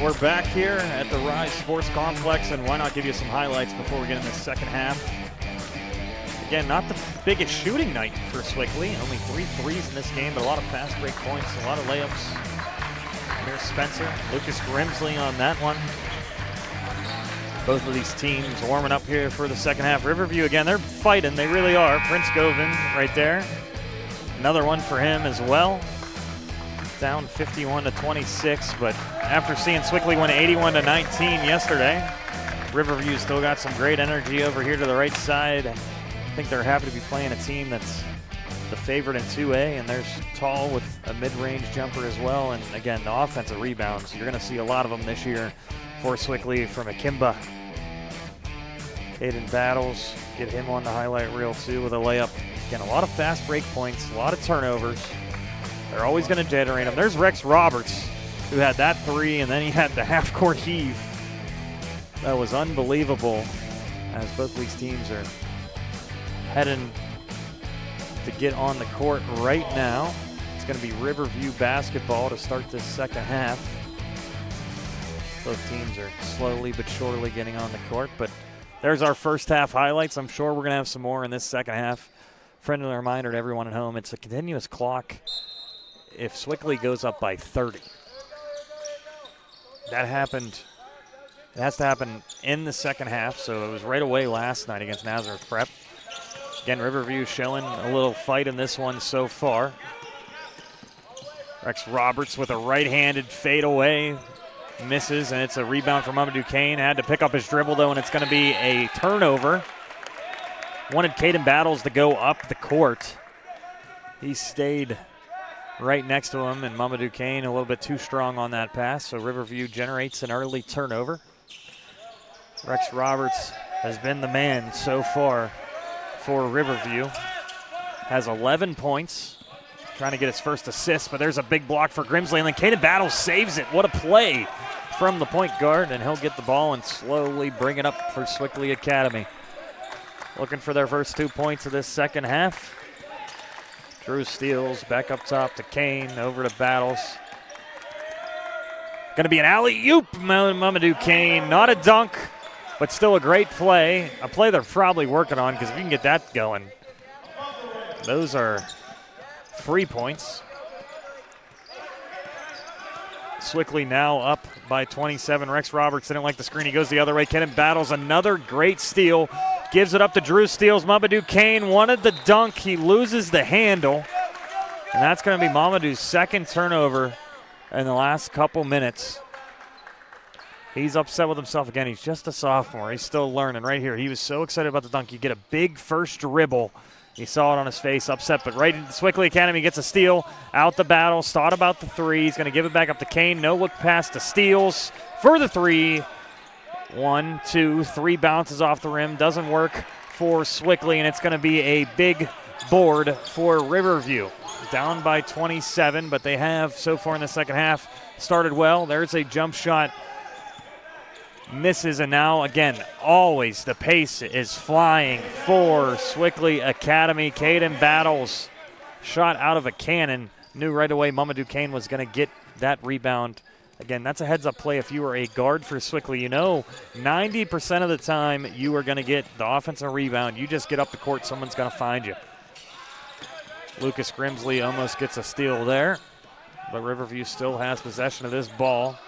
We're back here at the Rise Sports Complex, and why not give you some highlights before we get in the second half. Again, not the biggest shooting night for Sewickley. Only 3 threes in this game, but a lot of fast break points, a lot of layups. Here's Spencer, Lucas Grimsley on that one. Both of these teams warming up here for the second half. Riverview, again, they're fighting. They really are. Prince Govan right there. Another one for him as well. Down 51-26, but after seeing Sewickley win 81-19 yesterday, Riverview still got some great energy over here to the right side. I think they're happy to be playing a team that's the favorite in 2A, and there's Tall with a mid-range jumper as well. And again, the offensive rebounds, you're going to see a lot of them this year for Sewickley from Akimba. Caden Battles, get him on the highlight reel too with a layup. Again, a lot of fast break points, a lot of turnovers. They're always going to generate them. There's Rex Roberts, who had that 3, and then he had the half-court heave. That was unbelievable, as both of these teams are heading to get on the court right now. It's going to be Riverview basketball to start this second half. Both teams are slowly but surely getting on the court, but there's our first half highlights. I'm sure we're going to have some more in this second half. Friendly reminder to everyone at home, it's a continuous clock. If Sewickley goes up by 30, that happened. It has to happen in the second half, so it was right away last night against Nazareth Prep. Again, Riverview showing a little fight in this one so far. Rex Roberts with a right-handed fadeaway. Misses, and it's a rebound from Mamadou Kane. Had to pick up his dribble, though, and it's going to be a turnover. Wanted Caden Battles to go up the court. He stayed right next to him, and Mamadou Kane a little bit too strong on that pass, so Riverview generates an early turnover. Rex Roberts has been the man so far for Riverview. Has 11 points, trying to get his first assist, but there's a big block for Grimsley, and then Caden Battles saves it. What a play from the point guard, and he'll get the ball and slowly bring it up for Sewickley Academy. Looking for their first 2 points of this second half. Drew steals, back up top to Kane, over to Battles. Going to be an alley-oop, Mamadou Kane. Not a dunk, but still a great play. A play they're probably working on, because if you can get that going, those are free points. Sewickley now up by 27. Rex Roberts didn't like the screen. He goes the other way. Caden Battles, another great steal. Gives it up to Drew Steele. Mamadou Kane wanted the dunk. He loses the handle. And that's going to be Mamadou's second turnover in the last couple minutes. He's upset with himself again. He's just a sophomore. He's still learning right here. He was so excited about the dunk. You get a big first dribble. He saw it on his face, upset, but right into Sewickley Academy gets a steal. Out the battle, thought about the 3. He's going to give it back up to Kane. No look pass to Steele for the 3. 1, 2, 3 bounces off the rim. Doesn't work for Sewickley, and it's going to be a big board for Riverview. Down by 27, but they have, so far in the second half, started well. There's a jump shot. Misses, and now, again, always the pace is flying for Sewickley Academy. Caden Battles, shot out of a cannon. Knew right away Mamadou Kane was going to get that rebound. Again, that's a heads-up play. If you are a guard for Sewickley, you know 90% of the time you are going to get the offensive rebound. You just get up the court, someone's going to find you. Lucas Grimsley almost gets a steal there. but Riverview still has possession of this ball.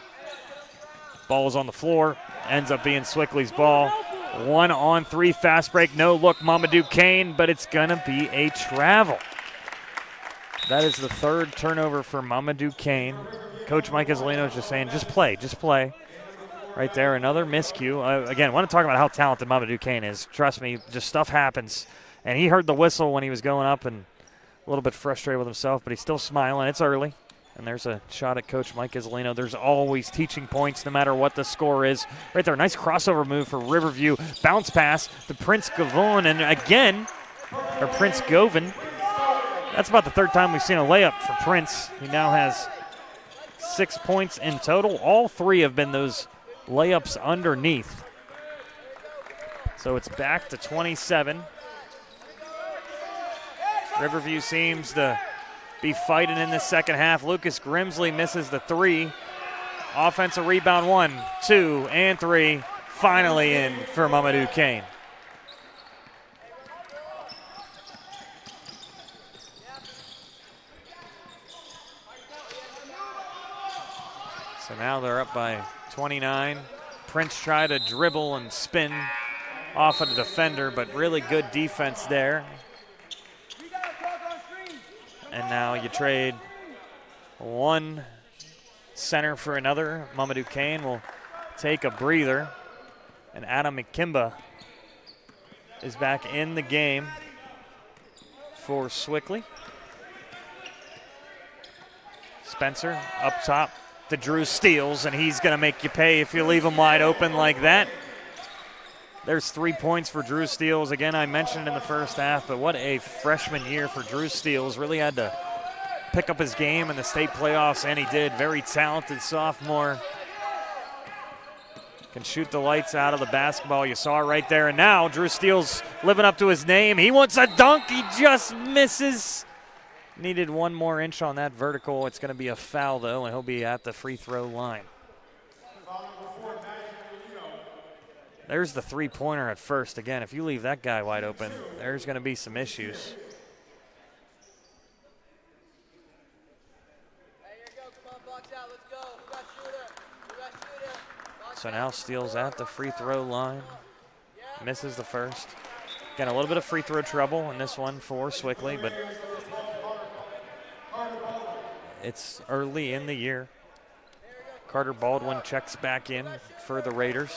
Ball is on the floor, ends up being Sewickley's ball. 1-on-3 fast break, no look, Mamadou Kane, but it's gonna be a travel. That is the third turnover for Mamadou Kane. Coach Mike Isolino is just saying, just play. Right there, another miscue. Again, want to talk about how talented Mamadou Kane is. Trust me, just stuff happens. And he heard the whistle when he was going up and a little bit frustrated with himself, but he's still smiling. It's early. And there's a shot at Coach Mike Isolino. There's always teaching points no matter what the score is. Right there, nice crossover move for Riverview. Bounce pass to Prince Govon, and again, or Prince Govan. That's about the third time we've seen a layup for Prince. He now has 6 points in total. All three have been those layups underneath. So it's back to 27. Riverview seems to be fighting in the second half. Lucas Grimsley misses the three. Offensive rebound, 1, 2, and 3. Finally in for Mamadou Kane. So now they're up by 29. Prince tried to dribble and spin off of the defender, but really good defense there. And now you trade one center for another. Mamadou Kane will take a breather. And Adam McKimba is back in the game for Sewickley. Spencer up top to Drew Steele, and he's going to make you pay if you leave him wide open like that. There's 3 points for Drew Steele. Again, I mentioned in the first half, but what a freshman year for Drew Steele. Really had to pick up his game in the state playoffs, and he did. Very talented sophomore. Can shoot the lights out of the basketball. You saw it right there. And now Drew Steele's living up to his name. He wants a dunk. He just misses. Needed one more inch on that vertical. It's going to be a foul, though, and he'll be at the free throw line. There's the three-pointer at first. Again, if you leave that guy wide open, there's going to be some issues. So now Steele's at the free throw line. Misses the first. Again, a little bit of free throw trouble in this one for Sewickley, but it's early in the year. Carter Baldwin checks back in for the Raiders.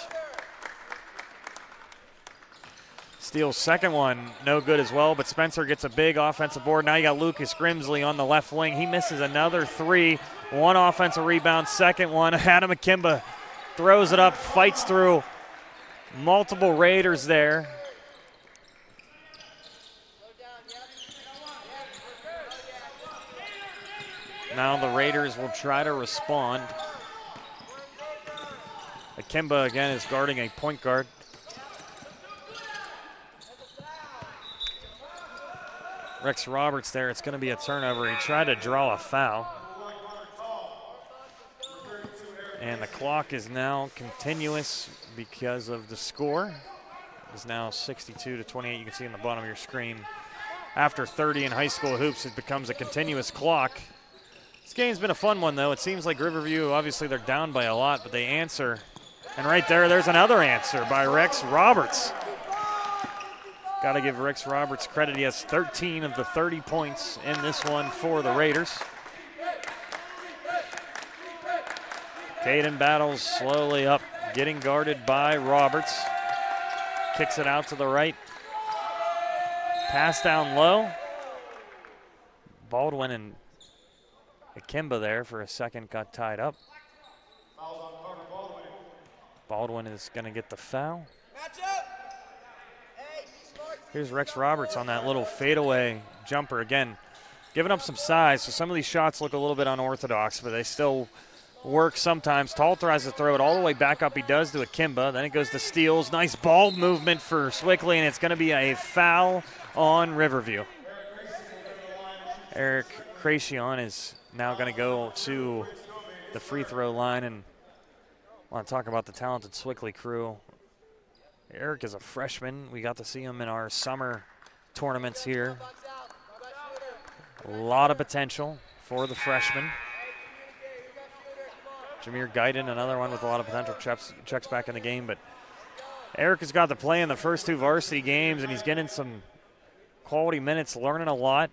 Steele's second one, no good as well, but Spencer gets a big offensive board. Now you got Lucas Grimsley on the left wing. He misses another three. One offensive rebound, second one. Adam McKimba throws it up, fights through multiple Raiders there. Now the Raiders will try to respond. McKimba again is guarding a point guard. Rex Roberts there, it's going to be a turnover. He tried to draw a foul. And the clock is now continuous because of the score. It's now 62-28. You can see on the bottom of your screen. After 30 in high school hoops, it becomes a continuous clock. This game's been a fun one, though. It seems like Riverview, obviously they're down by a lot, but they answer. And right there's another answer by Rex Roberts. Got to give Rex Roberts credit. He has 13 of the 30 points in this one for the Raiders. Caden battles slowly up, getting guarded by Roberts. Kicks it out to the right. Pass down low. Baldwin and Akimba there for a second got tied up. Baldwin is going to get the foul. Here's Rex Roberts on that little fadeaway jumper. Again, giving up some size, so some of these shots look a little bit unorthodox, but they still work sometimes. Tall tries to throw it all the way back up. He does to Akimba. Then it goes to Steele. Nice ball movement for Sewickley, and it's going to be a foul on Riverview. Eric Cracion is now going to go to the free throw line, and I want to talk about the talented Sewickley crew. Eric is a freshman. We got to see him in our summer tournaments here. A lot of potential for the freshman. Jameer Guyton, another one with a lot of potential checks back in the game. But Eric has got to play in the first 2 varsity games, and he's getting some quality minutes, learning a lot.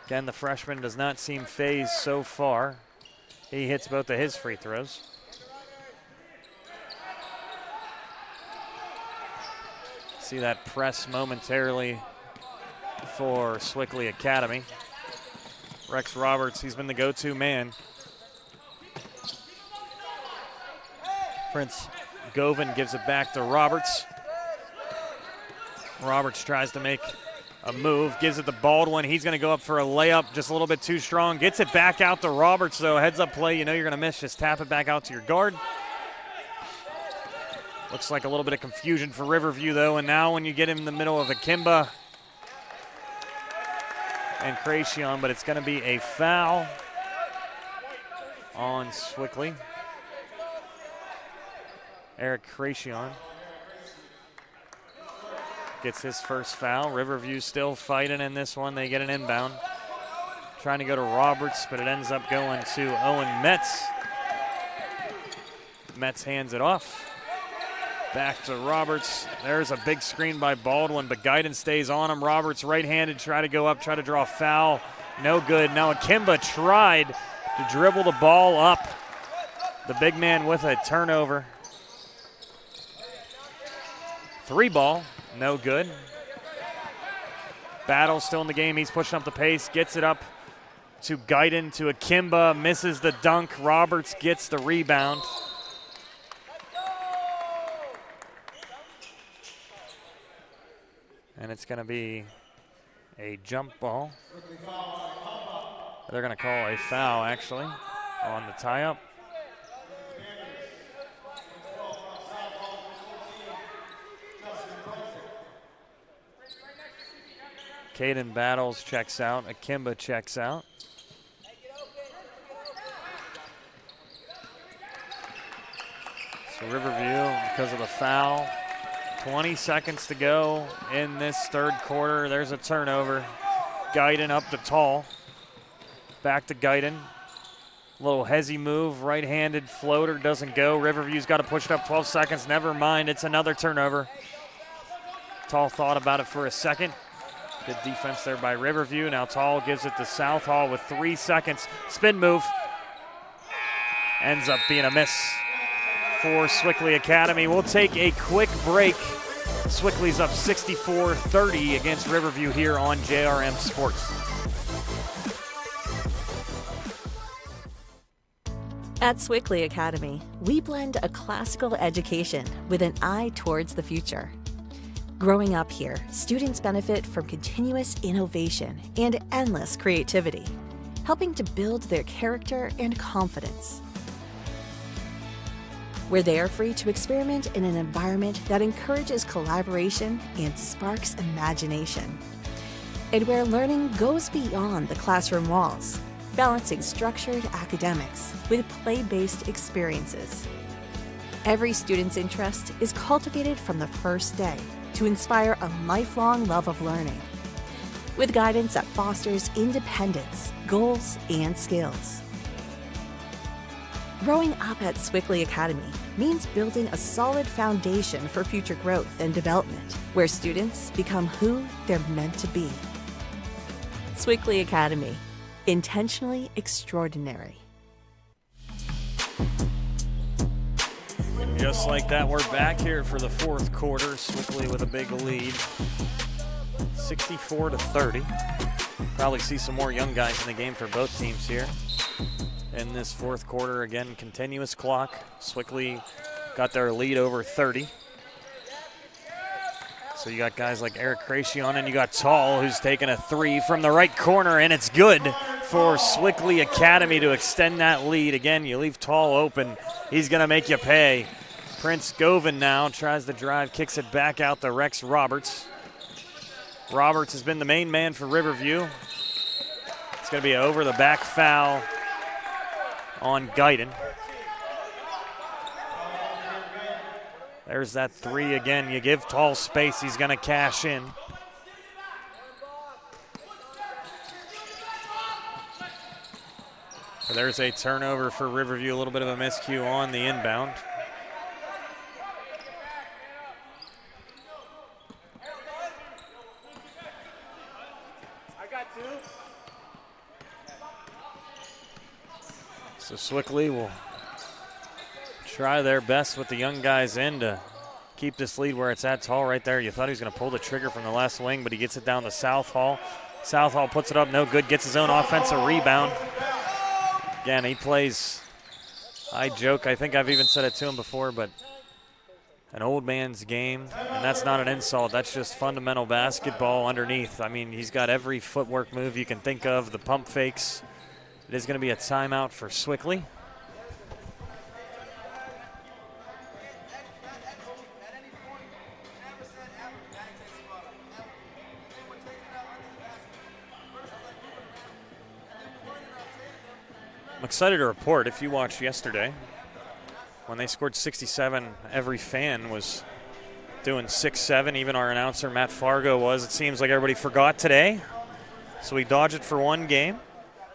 Again, the freshman does not seem phased so far. He hits both of his free throws. See that press momentarily for Sewickley Academy. Rex Roberts, he's been the go-to man. Prince Govan gives it back to Roberts. Roberts tries to make a move, gives it to Baldwin. He's going to go up for a layup, just a little bit too strong. Gets it back out to Roberts, though. Heads up play, you know you're going to miss. Just tap it back out to your guard. Looks like a little bit of confusion for Riverview, though. And now when you get him in the middle of Akimba and Cracion, but it's going to be a foul on Sewickley. Eric Cracion gets his first foul. Riverview still fighting in this one. They get an inbound. Trying to go to Roberts, but it ends up going to Owen Metz. Metz hands it off. Back to Roberts. There's a big screen by Baldwin, but Guyton stays on him. Roberts right-handed, try to go up, try to draw a foul. No good. Now Akimba tried to dribble the ball up. The big man with a turnover. 3 ball, no good. Battle still in the game. He's pushing up the pace, gets it up to Guyton, to Akimba, misses the dunk. Roberts gets the rebound. And it's going to be a jump ball. They're going to call a foul, actually, on the tie-up. Caden Battles checks out. Akimba checks out. So Riverview, because of the foul, 20 seconds to go in this third quarter. There's a turnover. Guyton up to Tall. Back to Guyton. Little hezzy move, right-handed floater, doesn't go. Riverview's got to push it up 12 seconds. Never mind, it's another turnover. Tall thought about it for a second. Good defense there by Riverview. Now Tall gives it to Southall with 3 seconds. Spin move. Ends up being a miss for Sewickley Academy. We'll take a quick break. Sewickley's up 64-30 against Riverview here on JRM Sports. At Sewickley Academy, we blend a classical education with an eye towards the future. Growing up here, students benefit from continuous innovation and endless creativity, helping to build their character and confidence. Where they are free to experiment in an environment that encourages collaboration and sparks imagination. And where learning goes beyond the classroom walls, balancing structured academics with play-based experiences. Every student's interest is cultivated from the first day to inspire a lifelong love of learning, with guidance that fosters independence, goals, and skills. Growing up at Sewickley Academy means building a solid foundation for future growth and development, where students become who they're meant to be. Sewickley Academy, intentionally extraordinary. Just like that, we're back here for the fourth quarter. Sewickley with a big lead, 64-30. Probably see some more young guys in the game for both teams here in this fourth quarter. Again, continuous clock. Sewickley got their lead over 30. So you got guys like Eric Cracion, and you got Tall, who's taking a 3 from the right corner, and it's good for Sewickley Academy to extend that lead. Again, you leave Tall open, he's going to make you pay. Prince Govan now tries to drive, kicks it back out to Rex Roberts. Roberts has been the main man for Riverview. It's going to be an over-the-back foul on Guyton. There's that 3 again. You give Tall space, he's going to cash in. So there's a turnover for Riverview, a little bit of a miscue on the inbound. So Sewickley will try their best with the young guys in to keep this lead where it's at. Tall right there. You thought he was going to pull the trigger from the last wing, but he gets it down to Southall. Southall puts it up, no good, gets his own offensive rebound. Again, he plays, I joke, I think I've even said it to him before, but an old man's game, and that's not an insult. That's just fundamental basketball underneath. I mean, he's got every footwork move you can think of, the pump fakes. It is going to be a timeout for Sewickley. I'm excited to report, if you watched yesterday, when they scored 67, every fan was doing 6-7. Even our announcer, Matt Fargo, was. It seems like everybody forgot today, so we dodged it for one game.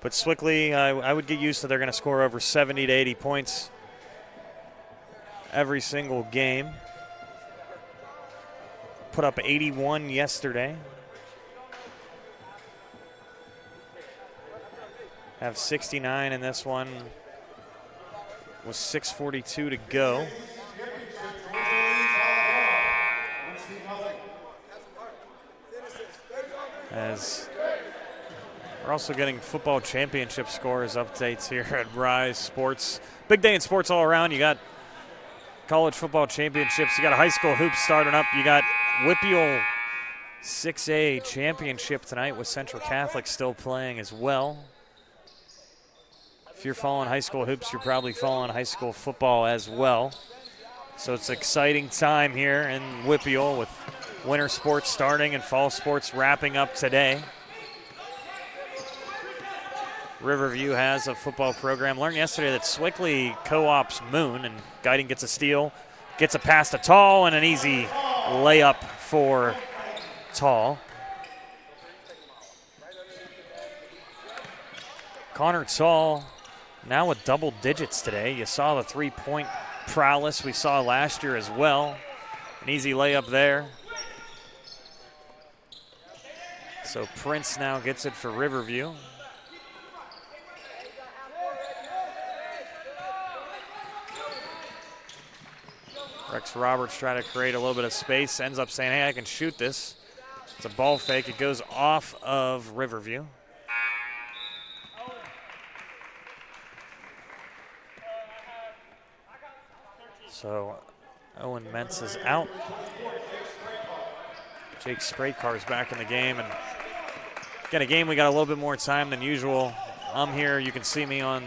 But Sewickley, I would get used to they're going to score over 70 to 80 points every single game. Put up 81 yesterday. Have 69 in this one with 6:42 to go. As we're also getting football championship scores updates here at Rise Sports. Big day in sports all around. You got college football championships. You got a high school hoops starting up. You got Whippeal 6A championship tonight with Central Catholic still playing as well. If you're following high school hoops, you're probably following high school football as well. So it's an exciting time here in Whippeal with winter sports starting and fall sports wrapping up today. Riverview has a football program. Learned yesterday that Sewickley co-ops Moon, and Guiding gets a steal, gets a pass to Tall, and an easy layup for Tall. Connor Tall now with double digits today. You saw the three-point prowess we saw last year as well. An easy layup there. So Prince now gets it for Riverview. Rex Roberts trying to create a little bit of space, ends up saying, hey, I can shoot this. It's a ball fake. It goes off of Riverview. So Owen Mentz is out. Jake Spraycar's back in the game. And again, a game we got a little bit more time than usual. I'm here. You can see me on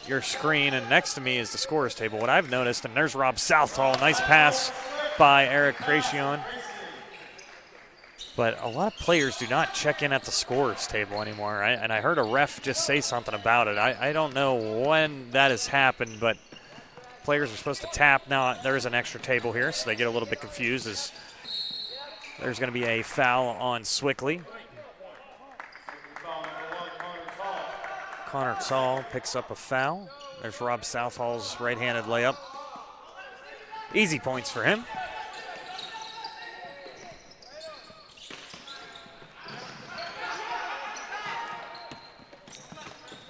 your screen, and next to me is the scorer's table. What I've noticed, and there's Rob Southall. Nice pass by Eric Cracion. But a lot of players do not check in at the scorer's table anymore. And I heard a ref just say something about it. I don't know when that has happened, but players are supposed to tap. Now there is an extra table here, so they get a little bit confused as there's going to be a foul on Sewickley. Connor Tall picks up a foul. There's Rob Southall's right-handed layup. Easy points for him.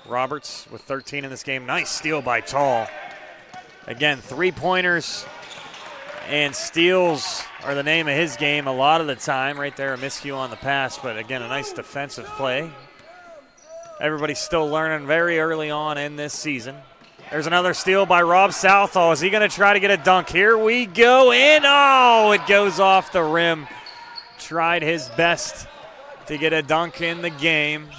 Roberts with 13 in this game. Nice steal by Tall. Again, three-pointers and steals are the name of his game a lot of the time. Right there, a miscue on the pass, but again, a nice defensive play. Everybody's still learning very early on in this season. There's another steal by Rob Southall. Is he going to try to get a dunk? Here we go, and oh, it goes off the rim. Tried his best to get a dunk in the game.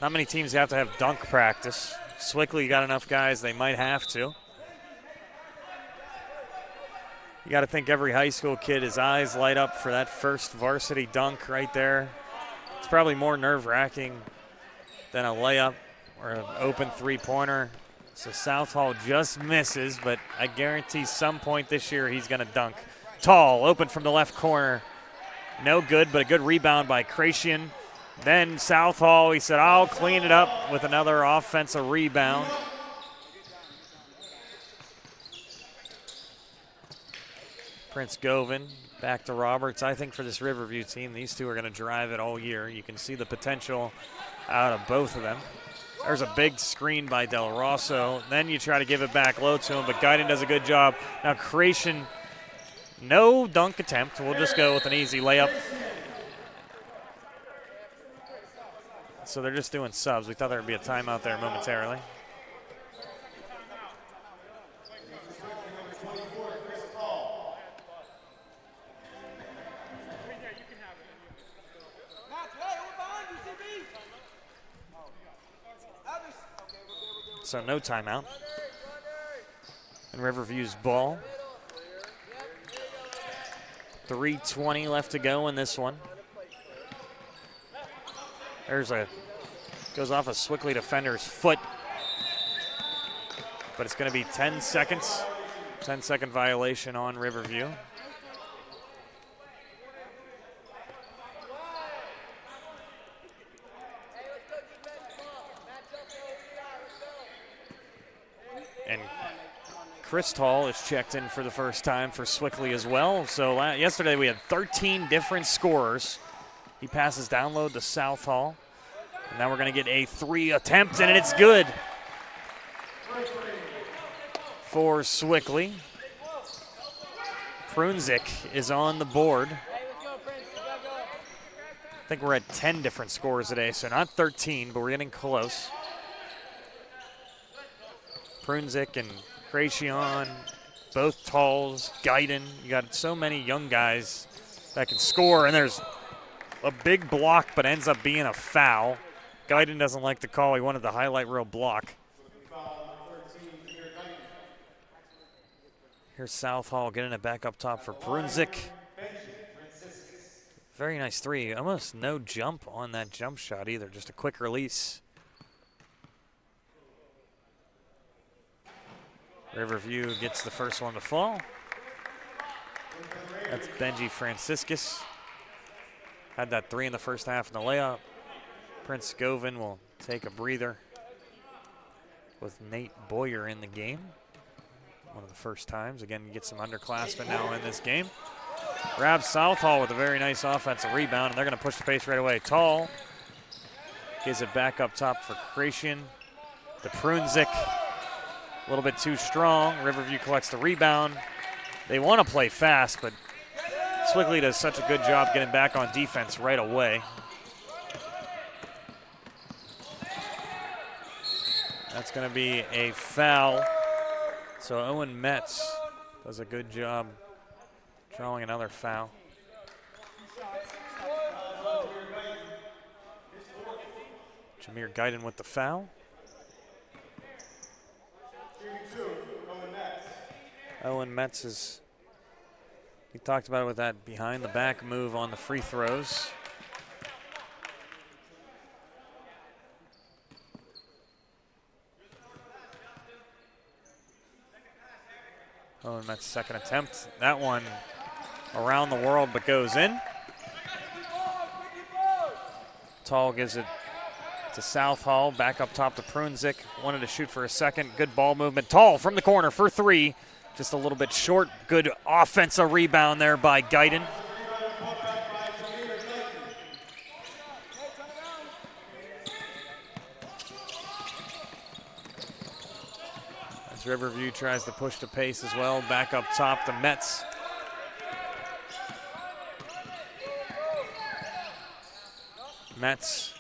Not many teams have to have dunk practice. Sewickley got enough guys, they might have to. You got to think every high school kid, his eyes light up for that first varsity dunk right there. It's probably more nerve-wracking than a layup or an open three-pointer. So Southall just misses, but I guarantee some point this year he's going to dunk. Tall, open from the left corner. No good, but a good rebound by Cracian. Then Southall, he said, I'll clean it up with another offensive rebound. Prince Govan back to Roberts. I think for this Riverview team, these two are going to drive it all year. You can see the potential out of both of them. There's a big screen by Del Rosso. Then you try to give it back low to him, but Guyton does a good job. Now Creation, no dunk attempt. We'll just go with an easy layup. So they're just doing subs. We thought there would be a timeout there momentarily. So no timeout. And Riverview's ball. 3:20 left to go in this one. Goes off a Sewickley defender's foot. But it's going to be 10 seconds. 10-second violation on Riverview. And Chris Tall is checked in for the first time for Sewickley as well. So yesterday we had 13 different scorers. He passes down low to Southall. And now we're going to get a 3 attempt, and it's good for Sewickley. Prunzik is on the board. I think we're at 10 different scores today, so not 13, but we're getting close. Prunzik and Creation, both Talls, Guyton. You got so many young guys that can score, and there's a big block, but ends up being a foul. Guyton doesn't like the call. He wanted the highlight reel block. Here's Southall getting it back up top for Prunzik. Very nice 3. Almost no jump on that jump shot either. Just a quick release. Riverview gets the first one to fall. That's Benji Franciscus. Had that 3 in the first half in the layup. Prince Govan will take a breather with Nate Boyer in the game. One of the first times. Again, you get some underclassmen now in this game. Grabs Southall with a very nice offensive rebound, and they're going to push the pace right away. Tall gives it back up top for Creation. The Prunzik, a little bit too strong. Riverview collects the rebound. They want to play fast, but Sewickley does such a good job getting back on defense right away. That's going to be a foul. So Owen Metz does a good job drawing another foul. Jameer Guyton with the foul. Owen Metz is, he talked about it with that behind the back move on the free throws. Owen Metz's second attempt. That one around the world but goes in. Tall gives it to Southall. Back up top to Prunzik. Wanted to shoot for a second. Good ball movement. Tall from the corner for 3. Just a little bit short. Good offensive rebound there by Guyton. As Riverview tries to push the pace as well. Back up top to Metz. Metz,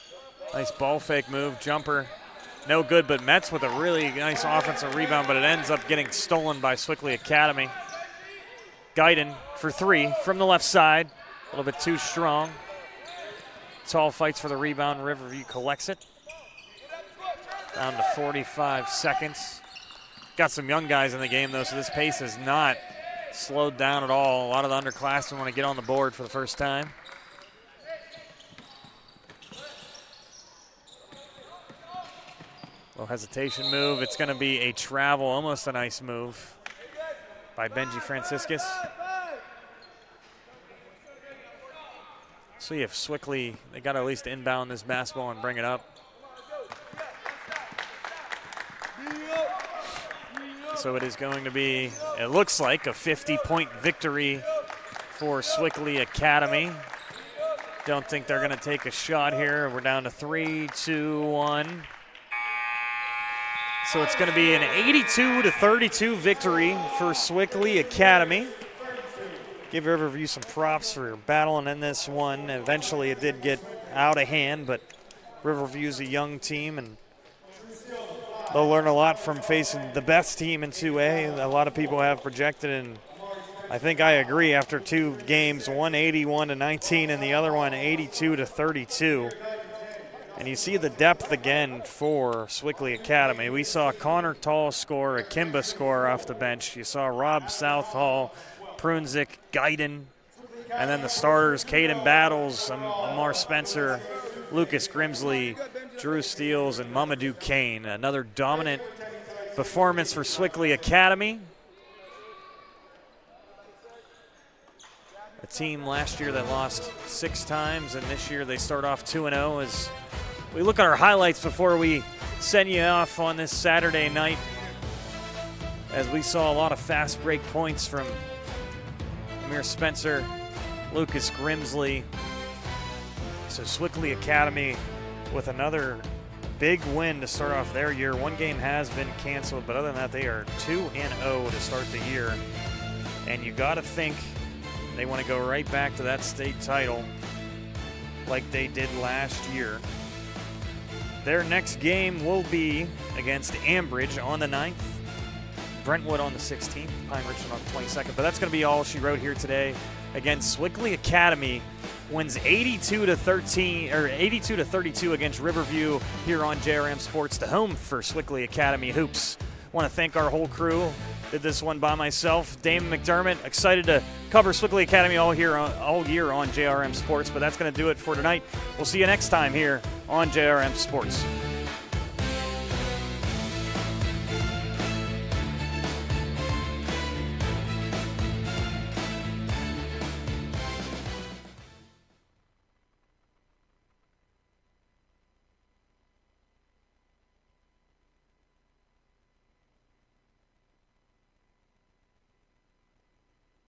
nice ball fake move, jumper. No good, but Metz with a really nice offensive rebound, but it ends up getting stolen by Sewickley Academy. Guyton for 3 from the left side. A little bit too strong. Tall fights for the rebound. Riverview collects it. Down to 45 seconds. Got some young guys in the game, though, so this pace is not slowed down at all. A lot of the underclassmen want to get on the board for the first time. Little hesitation move. It's going to be a travel, almost a nice move by Benji Franciscus. See if Sewickley, they got to at least inbound this basketball and bring it up. So it is going to be, it looks like, a 50-point victory for Sewickley Academy. Don't think they're going to take a shot here. We're down to 3, 2, 1. So it's going to be an 82-32 victory for Sewickley Academy. Give Riverview some props for battling in this one. Eventually it did get out of hand, but Riverview's a young team, and they'll learn a lot from facing the best team in 2A. A lot of people have projected, and I think I agree, after 2 games, one 81-19 and the other one 82-32. And you see the depth again for Sewickley Academy. We saw Connor Tall score, a Kimba score off the bench. You saw Rob Southall, Prunzik, Guyton, and then the starters, Caden Battles, Amar Spencer, Lucas Grimsley, Drew Steele, and Mamadou Kane. Another dominant performance for Sewickley Academy. A team last year that lost 6 times, and this year they start off 2-0. As we look at our highlights before we send you off on this Saturday night, as we saw a lot of fast break points from Amir Spencer, Lucas Grimsley. So Sewickley Academy with another big win to start off their year. One game has been canceled, but other than that, they are 2-0 to start the year. And you got to think they want to go right back to that state title like they did last year. Their next game will be against Ambridge on the 9th, Brentwood on the 16th, Pine Richmond on the 22nd. But that's going to be all she wrote here today. Again, Sewickley Academy wins 82-32 against Riverview here on JRM Sports, the home for Sewickley Academy hoops. Want to thank our whole crew. Did this one by myself. Damon McDermott, excited to cover Sewickley Academy all year on JRM Sports, but that's going to do it for tonight. We'll see you next time here on JRM Sports.